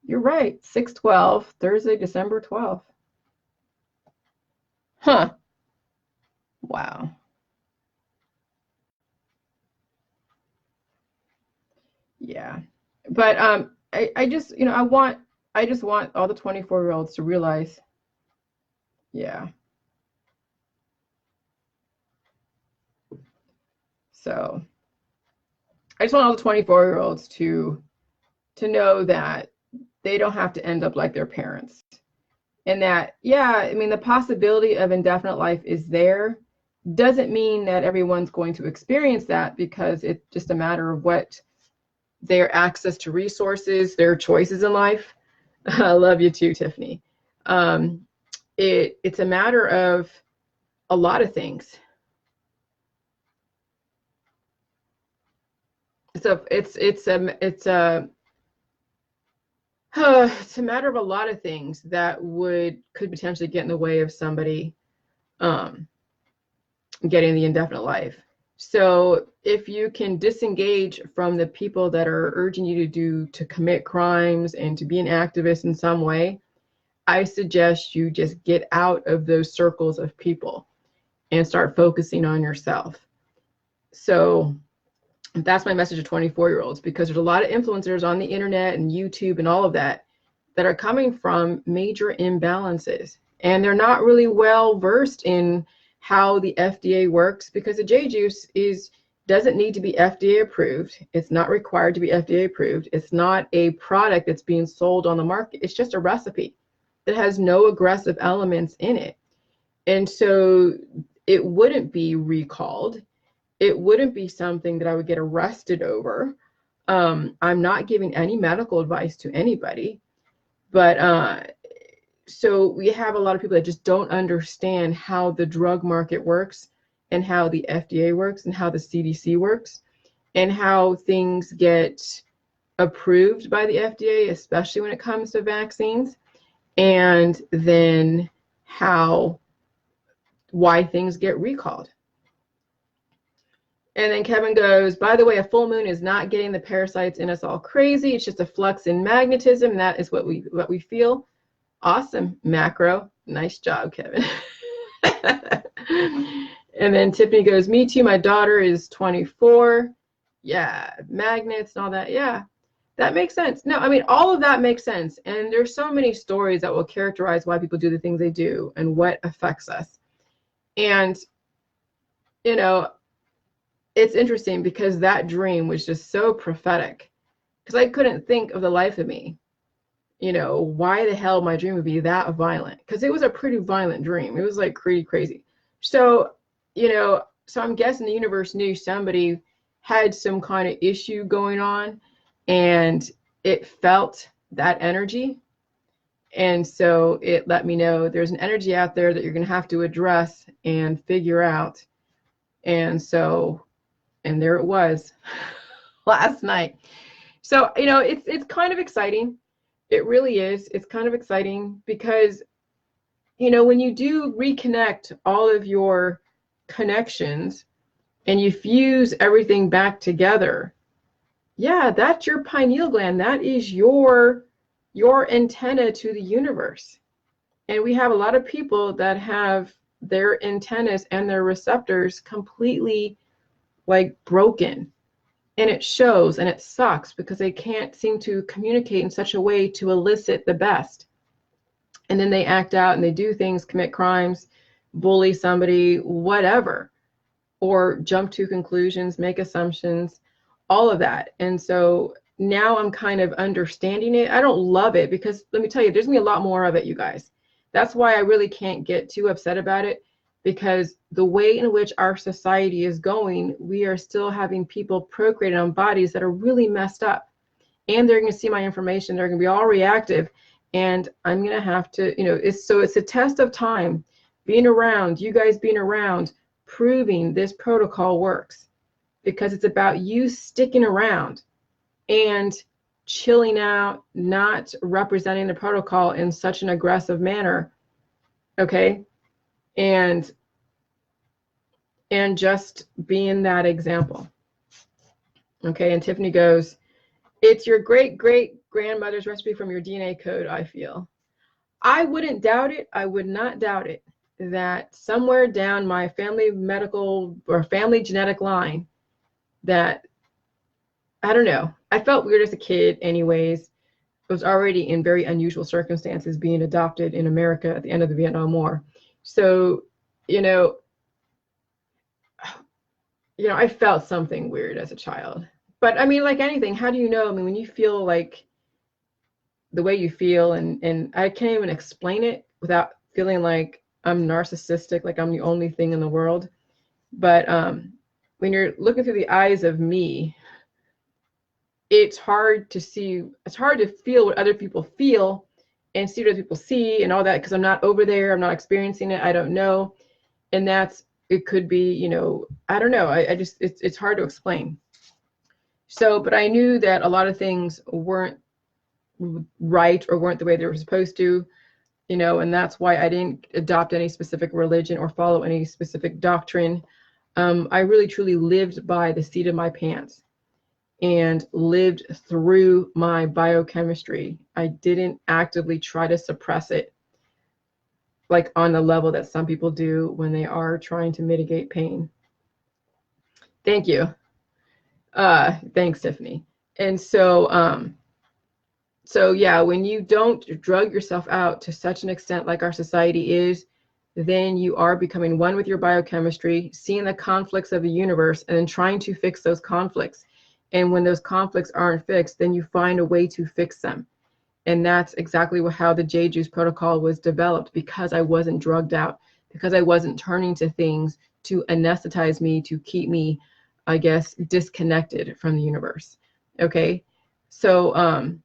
You're right. 6/12, Thursday, December 12th. Huh. Wow. Yeah. But I just, I just want all the 24-year-olds to realize, yeah. So I just want all the 24-year-olds to know that they don't have to end up like their parents. And that, yeah, I mean, the possibility of indefinite life is there. Doesn't mean that everyone's going to experience that, because it's just a matter of what their access to resources, their choices in life. I love you too, Tiffany. It's a matter of a lot of things. So it's a matter of a lot of things that could potentially get in the way of somebody getting the indefinite life. So if you can disengage from the people that are urging you to commit crimes and to be an activist in some way, I suggest you just get out of those circles of people and start focusing on yourself. So that's my message to 24-year-olds, because there's a lot of influencers on the internet and YouTube and all of that are coming from major imbalances, and they're not really well versed in how the FDA works, because the J juice doesn't need to be FDA approved. It's not required to be FDA approved. It's not a product that's being sold on the market. It's just a recipe that has no aggressive elements in it. And so it wouldn't be recalled. It wouldn't be something that I would get arrested over. I'm not giving any medical advice to anybody, but so we have a lot of people that just don't understand how the drug market works and how the FDA works and how the CDC works and how things get approved by the FDA, especially when it comes to vaccines, and then why things get recalled. And then Kevin goes, by the way, a full moon is not getting the parasites in us all crazy. It's just a flux in magnetism. That is what we feel. Awesome, macro. Nice job, Kevin. And then Tiffany goes, me too. My daughter is 24. Yeah, magnets and all that. Yeah, that makes sense. No, I mean, all of that makes sense. And there's so many stories that will characterize why people do the things they do and what affects us. And, it's interesting because that dream was just so prophetic, because I couldn't think of the life of me. Why the hell my dream would be that violent? Because it was a pretty violent dream. It was like crazy. So, so I'm guessing the universe knew somebody had some kind of issue going on, and it felt that energy. And so it let me know there's an energy out there that you're going to have to address and figure out. And so, and there it was. last night. So, it's kind of exciting. It really is. It's kind of exciting because, when you do reconnect all of your connections and you fuse everything back together, yeah, that's your pineal gland. That is your antenna to the universe. And we have a lot of people that have their antennas and their receptors completely like broken. And it shows, and it sucks because they can't seem to communicate in such a way to elicit the best. And then they act out and they do things, commit crimes, bully somebody, whatever, or jump to conclusions, make assumptions, all of that. And so now I'm kind of understanding it. I don't love it because let me tell you, there's gonna be a lot more of it, you guys. That's why I really can't get too upset about it, because the way in which our society is going, we are still having people procreating on bodies that are really messed up. And they're going to see my information. They're going to be all reactive. And I'm going to have to, it's a test of time, being around, you guys being around, proving this protocol works, because it's about you sticking around and chilling out, not representing the protocol in such an aggressive manner. Okay. And just being that example. Okay. And Tiffany goes, it's your great grandmother's recipe from your DNA code, I feel. I wouldn't doubt it. I would not doubt it that somewhere down my family medical or family genetic line that, I don't know, I felt weird as a kid anyways. I was already in very unusual circumstances being adopted in America at the end of the Vietnam War. So, I felt something weird as a child. But I mean, like anything, how do you know? I mean, when you feel like the way you feel, and I can't even explain it without feeling like I'm narcissistic, like I'm the only thing in the world. But when you're looking through the eyes of me, it's hard to feel what other people feel and see what other people see and all that, because I'm not over there, I'm not experiencing it, I don't know. And it could be, I don't know, I just, it's hard to explain. So, but I knew that a lot of things weren't right or weren't the way they were supposed to, and that's why I didn't adopt any specific religion or follow any specific doctrine. I really truly lived by the seat of my pants and lived through my biochemistry. I didn't actively try to suppress it, like on the level that some people do when they are trying to mitigate pain. Thank you. Thanks, Tiffany. And so yeah, when you don't drug yourself out to such an extent like our society is, then you are becoming one with your biochemistry, seeing the conflicts of the universe, and then trying to fix those conflicts. And when those conflicts aren't fixed, then you find a way to fix them. And that's exactly how the J Juice protocol was developed, because I wasn't drugged out, because I wasn't turning to things to anesthetize me, to keep me, I guess, disconnected from the universe. Okay. So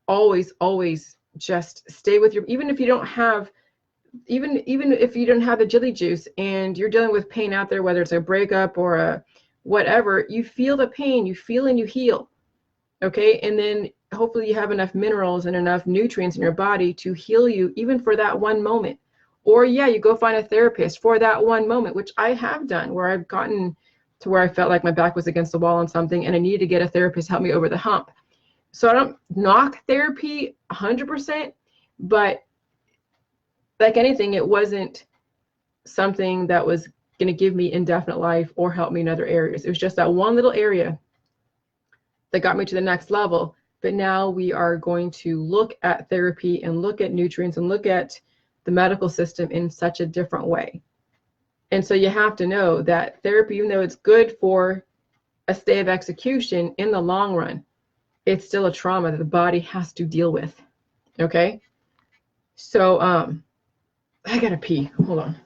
always just stay with your, even if you don't have the jelly juice and you're dealing with pain out there, whether it's a breakup or a whatever, you feel the pain, you feel and you heal. Okay. And then hopefully you have enough minerals and enough nutrients in your body to heal you even for that one moment. Or yeah, you go find a therapist for that one moment, which I have done, where I've gotten to where I felt like my back was against the wall on something and I needed to get a therapist to help me over the hump. So I don't knock therapy 100%, but like anything, it wasn't something that was going to give me indefinite life or help me in other areas. It was just that one little area that got me to the next level. But now we are going to look at therapy and look at nutrients and look at the medical system in such a different way. And so you have to know that therapy, even though it's good for a stay of execution, in the long run, it's still a trauma that the body has to deal with. Okay. So I gotta pee. Hold on.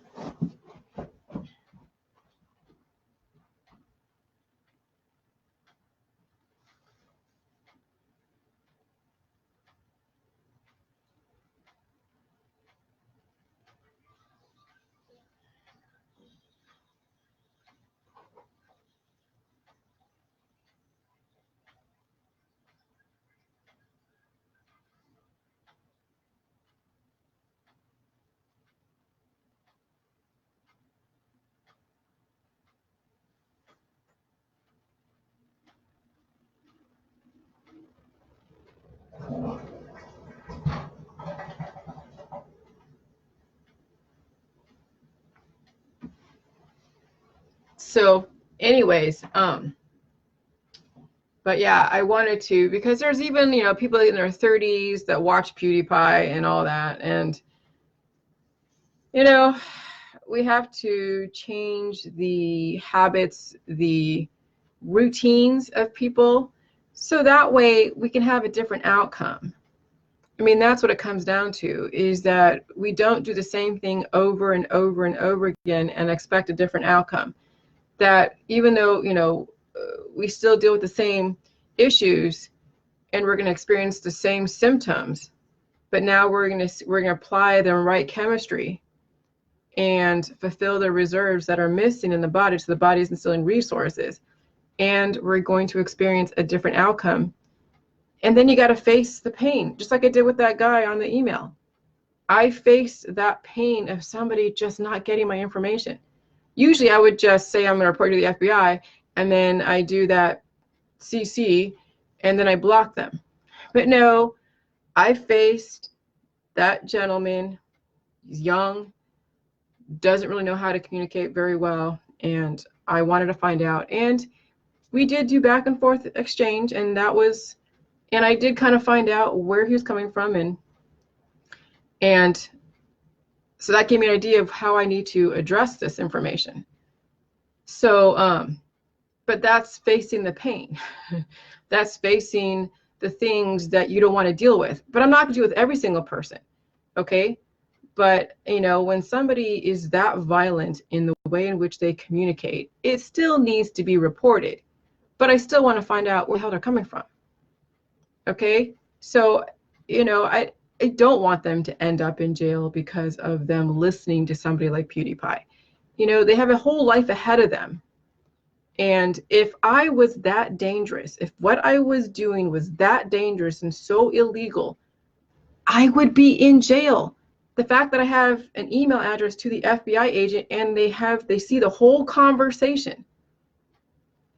So anyways, but yeah, I wanted to, because there's even, you know, people in their 30s that watch PewDiePie and all that. And, you know, we have to change the habits, the routines of people, so that way we can have a different outcome. I mean, that's what it comes down to, is that we don't do the same thing over and over and over again and expect a different outcome. That even though, you know, we still deal with the same issues and we're going to experience the same symptoms, but now we're going to apply the right chemistry and fulfill the reserves that are missing in the body, so the body is instilling resources, and we're going to experience a different outcome. And then you got to face the pain, just like I did with that guy on the email. I faced that pain of somebody just not getting my information. Usually I would just say I'm going to report to the FBI, and then I do that CC, and then I block them. But no, I faced that gentleman. He's young, doesn't really know how to communicate very well, and I wanted to find out. And we did do back and forth exchange, and I did kind of find out where he was coming from, and so that gave me an idea of how I need to address this information. So, but that's facing the pain. That's facing the things that you don't want to deal with. But I'm not going to deal with every single person, okay? But, you know, when somebody is that violent in the way in which they communicate, it still needs to be reported. But I still want to find out where the hell they're coming from, okay? So, you know, I don't want them to end up in jail because of them listening to somebody like PewDiePie. You know, they have a whole life ahead of them. And if I was that dangerous, if what I was doing was that dangerous and so illegal, I would be in jail. The fact that I have an email address to the FBI agent and they see the whole conversation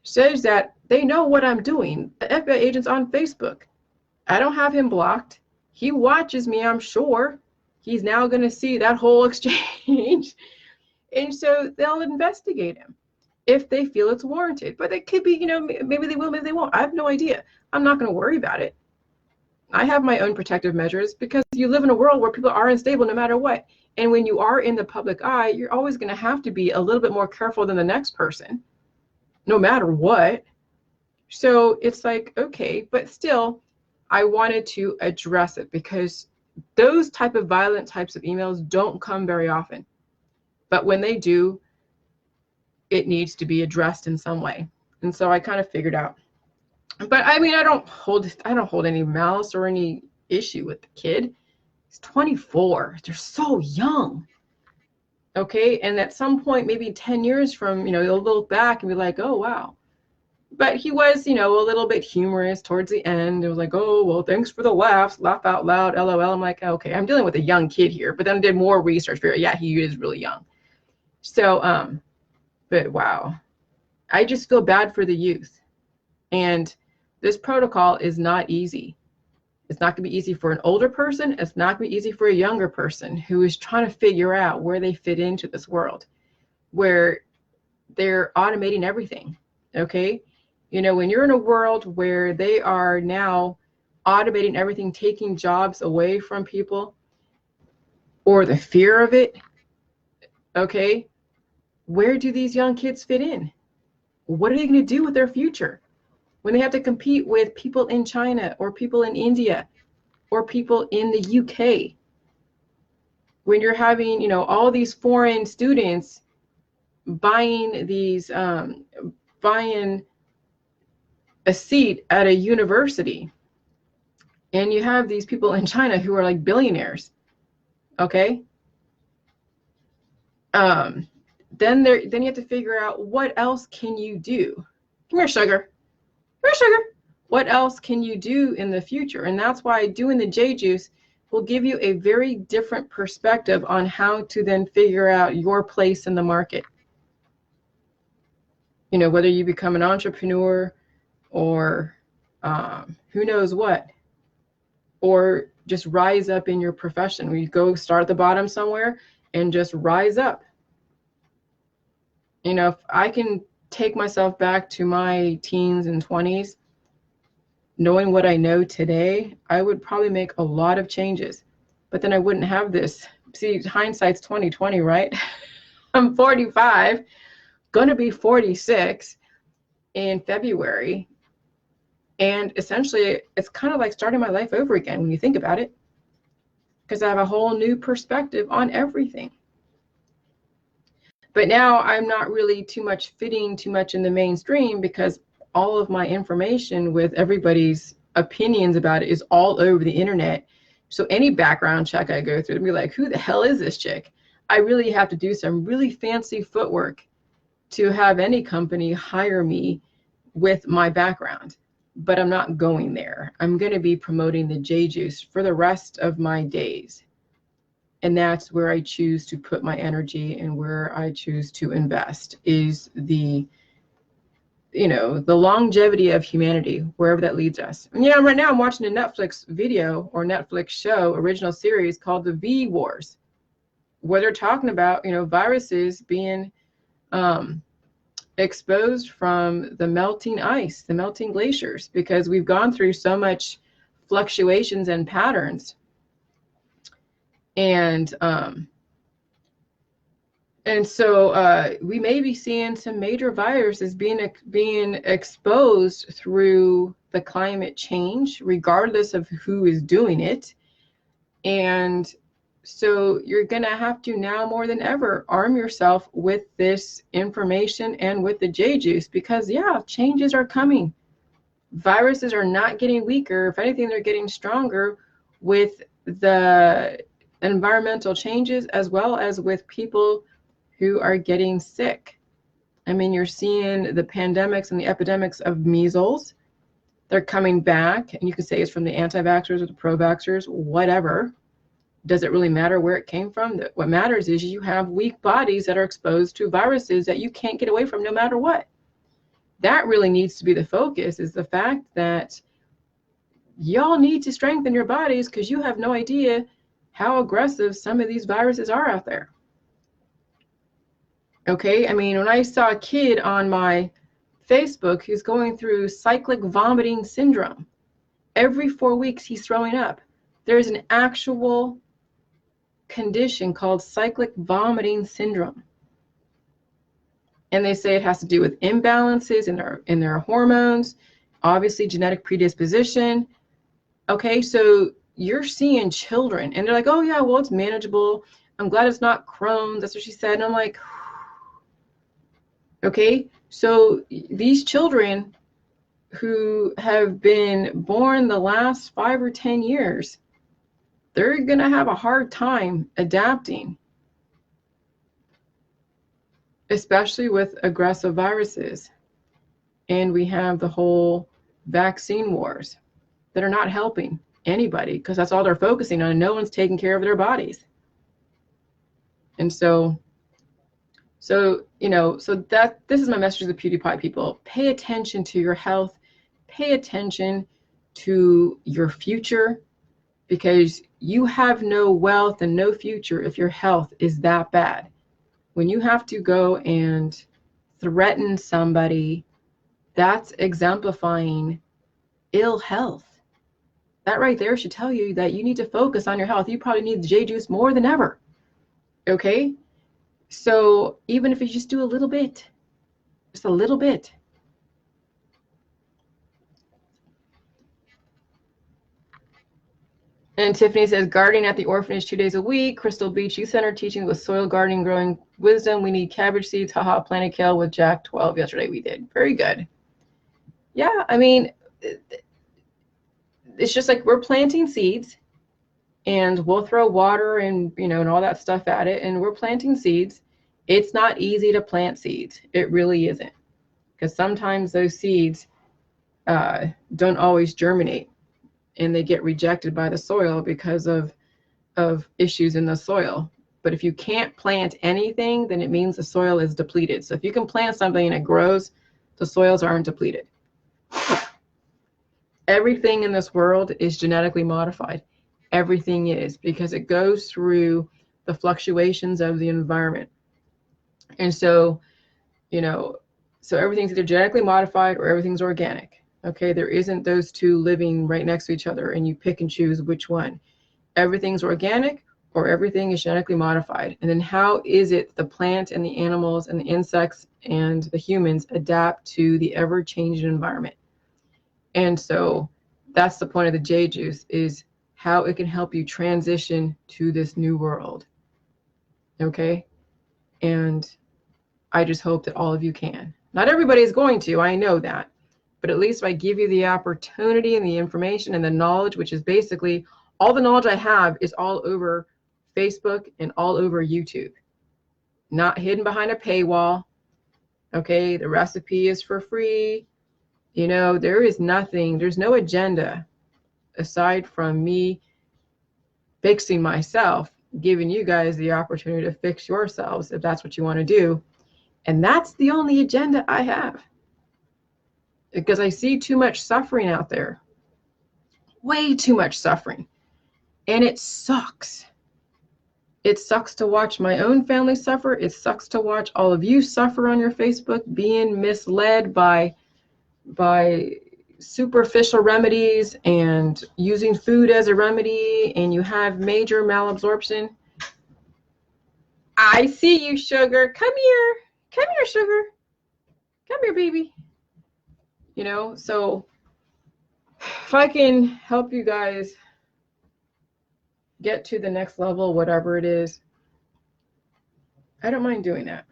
says that they know what I'm doing. The FBI agent's on Facebook. I don't have him blocked. He watches me, I'm sure. He's now going to see that whole exchange. And so they'll investigate him if they feel it's warranted. But it could be, you know, maybe they will, maybe they won't. I have no idea. I'm not going to worry about it. I have my own protective measures because you live in a world where people are unstable no matter what. And when you are in the public eye, you're always going to have to be a little bit more careful than the next person, no matter what. So it's like, okay, but still, I wanted to address it because those type of violent types of emails don't come very often. But when they do, it needs to be addressed in some way. And so I kind of figured out. But I mean, I don't hold any malice or any issue with the kid. He's 24. They're so young. Okay, and at some point, maybe 10 years from, you know, you'll look back and be like, oh wow. But he was, you know, a little bit humorous towards the end. It was like, oh well, thanks for the laughs, laugh out loud, LOL. I'm like, okay, I'm dealing with a young kid here. But then I did more research for it. Yeah, he is really young. So, but wow, I just feel bad for the youth. And this protocol is not easy. It's not going to be easy for an older person. It's not going to be easy for a younger person who is trying to figure out where they fit into this world, where they're automating everything, okay? You know, when you're in a world where they are now automating everything, taking jobs away from people, or the fear of it, okay, where do these young kids fit in? What are they going to do with their future when they have to compete with people in China or people in India or people in the UK? When you're having, you know, all these foreign students buying a seat at a university, and you have these people in China who are like billionaires, okay? Then you have to figure out, what else can you do? Come here, sugar. Come here, sugar. What else can you do in the future? And that's why doing the J juice will give you a very different perspective on how to then figure out your place in the market. You know, whether you become an entrepreneur or who knows what, or just rise up in your profession, where you go start at the bottom somewhere and just rise up. You know, if I can take myself back to my teens and 20s, knowing what I know today, I would probably make a lot of changes. But then I wouldn't have this. See, hindsight's 2020, right? I'm 45, going to be 46 in February. And essentially, it's kind of like starting my life over again when you think about it, because I have a whole new perspective on everything. But now I'm not really fitting too much in the mainstream, because all of my information with everybody's opinions about it is all over the internet. So any background check I go through, I'd be like, who the hell is this chick? I really have to do some really fancy footwork to have any company hire me with my background. But I'm not going there. I'm going to be promoting the J Juice for the rest of my days. And that's where I choose to put my energy, and where I choose to invest is the, you know, the longevity of humanity, wherever that leads us. And yeah, right now I'm watching a Netflix video or Netflix show, original series called The V Wars, where they're talking about, you know, viruses being exposed from the melting ice, the melting glaciers, because we've gone through so much fluctuations and patterns. And so we may be seeing some major viruses being exposed through the climate change, regardless of who is doing it. And so you're going to have to, now more than ever, arm yourself with this information and with the J Juice, because yeah, changes are coming. Viruses are not getting weaker. If anything, they're getting stronger with the environmental changes, as well as with people who are getting sick. I mean, you're seeing the pandemics and the epidemics of measles. They're coming back, and you can say it's from the anti-vaxxers or the pro-vaxxers, whatever. Does it really matter where it came from? What matters is you have weak bodies that are exposed to viruses that you can't get away from no matter what. That really needs to be the focus, is the fact that y'all need to strengthen your bodies, because you have no idea how aggressive some of these viruses are out there. Okay, I mean, when I saw a kid on my Facebook who's going through cyclic vomiting syndrome, every 4 weeks he's throwing up. There's an actual condition called cyclic vomiting syndrome. And they say it has to do with imbalances in their hormones, obviously genetic predisposition. Okay, so you're seeing children, and they're like, oh yeah, well, it's manageable. I'm glad it's not Crohn's. That's what she said. And I'm like, okay, so these children who have been born the last 5 or 10 years, they're going to have a hard time adapting, especially with aggressive viruses. And we have the whole vaccine wars that are not helping anybody, because that's all they're focusing on, and no one's taking care of their bodies. And so you know, so this is my message to the PewDiePie people. Pay attention to your health. Pay attention to your future, because you have no wealth and no future if your health is that bad. When you have to go and threaten somebody, that's exemplifying ill health. That right there should tell you that you need to focus on your health. You probably need the J Juice more than ever. Okay? So even if you just do a little bit, just a little bit. And Tiffany says, gardening at the orphanage 2 days a week, Crystal Beach Youth Center teaching with soil gardening, growing wisdom. We need cabbage seeds. Haha, planted kale with Jack 12 yesterday. We did. Very good. Yeah, I mean, it's just like we're planting seeds, and we'll throw water and, you know, and all that stuff at it, and we're planting seeds. It's not easy to plant seeds. It really isn't, because sometimes those seeds don't always germinate, and they get rejected by the soil because of issues in the soil. But if you can't plant anything, then it means the soil is depleted. So if you can plant something and it grows, the soils aren't depleted. Everything in this world is genetically modified. Everything is, because it goes through the fluctuations of the environment. And so you know, so everything's either genetically modified or everything's organic. Okay, there isn't those two living right next to each other and you pick and choose which one. Everything's organic or everything is genetically modified. And then how is it the plant and the animals and the insects and the humans adapt to the ever-changing environment? And so that's the point of the J juice, is how it can help you transition to this new world. Okay? And I just hope that all of you can. Not everybody is going to, I know that. But at least if I give you the opportunity and the information and the knowledge, which is basically all the knowledge I have is all over Facebook and all over YouTube. Not hidden behind a paywall. Okay, the recipe is for free. You know, there is nothing, there's no agenda aside from me fixing myself, giving you guys the opportunity to fix yourselves if that's what you want to do. And that's the only agenda I have. Because I see too much suffering out there. Way too much suffering. And it sucks. It sucks to watch my own family suffer. It sucks to watch all of you suffer on your Facebook, being misled by superficial remedies and using food as a remedy, and you have major malabsorption. I see you, sugar. Come here. Come here, sugar. Come here, baby. You know, so if I can help you guys get to the next level, whatever it is, I don't mind doing that.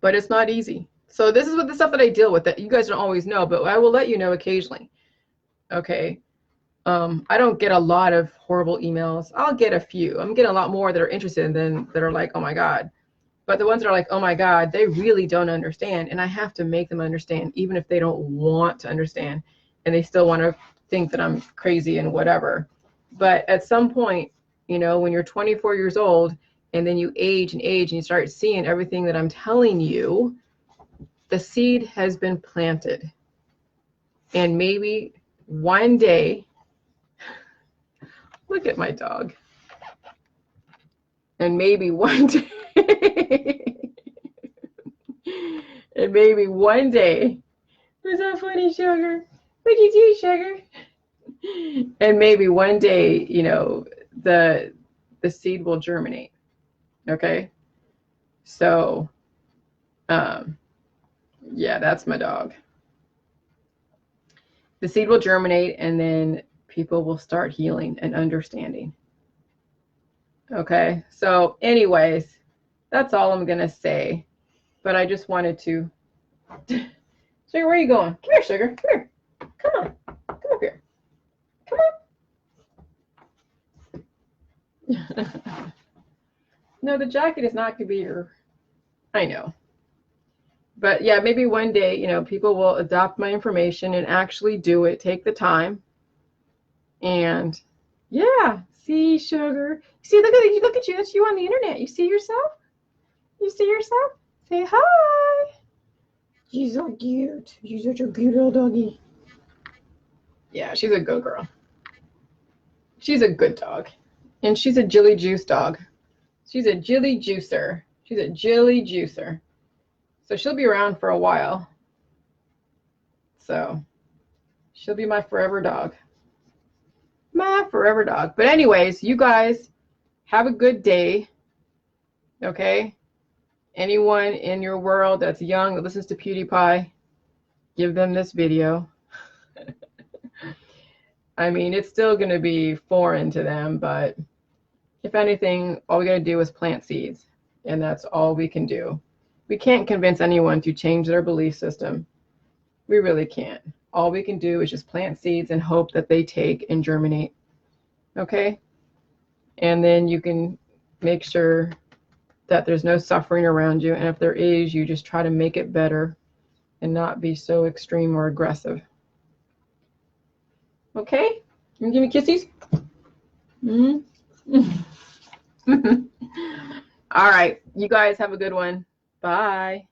But it's not easy. So this is what the stuff that I deal with that you guys don't always know, but I will let you know occasionally. Okay. I don't get a lot of horrible emails. I'll get a few. I'm getting a lot more that are interested than that are like, oh my God. But the ones that are like, oh my God, they really don't understand. And I have to make them understand, even if they don't want to understand. And they still want to think that I'm crazy and whatever. But at some point, you know, when you're 24 years old and then you age and age and you start seeing everything that I'm telling you, the seed has been planted. And maybe one day, look at my dog. And maybe one day, and maybe one day, was that funny, sugar? What'd you do, sugar? And maybe one day, you know, the seed will germinate. Okay? So, yeah, that's my dog. The seed will germinate and then people will start healing and understanding. Okay, so anyways, that's all I'm gonna say. But I just wanted to. Sugar, where are you going? Come here, sugar. Come here. Come on. Come up here. Come on. No, the jacket is not gonna be your. I know. But yeah, maybe one day, you know, people will adopt my information and actually do it. Take the time. And yeah, see, sugar. See, look at you. Look at you. That's you on the internet. You see yourself? You see yourself? Say hi. She's so cute. She's such a cute little doggy. Yeah, she's a good girl. She's a good dog. And she's a jilly juice dog. She's a jilly juicer. She's a jilly juicer. So she'll be around for a while. So she'll be my forever dog. My forever dog. But anyways, you guys have a good day. Okay? Anyone in your world that's young that listens to PewDiePie, give them this video. I mean, it's still going to be foreign to them, but if anything, all we got to do is plant seeds, and that's all we can do. We can't convince anyone to change their belief system. We really can't. All we can do is just plant seeds and hope that they take and germinate. Okay? And then you can make sure that there's no suffering around you, and if there is, you just try to make it better and not be so extreme or aggressive. Okay? You give me kisses? All right. You guys have a good one. Bye.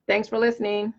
Thanks for listening.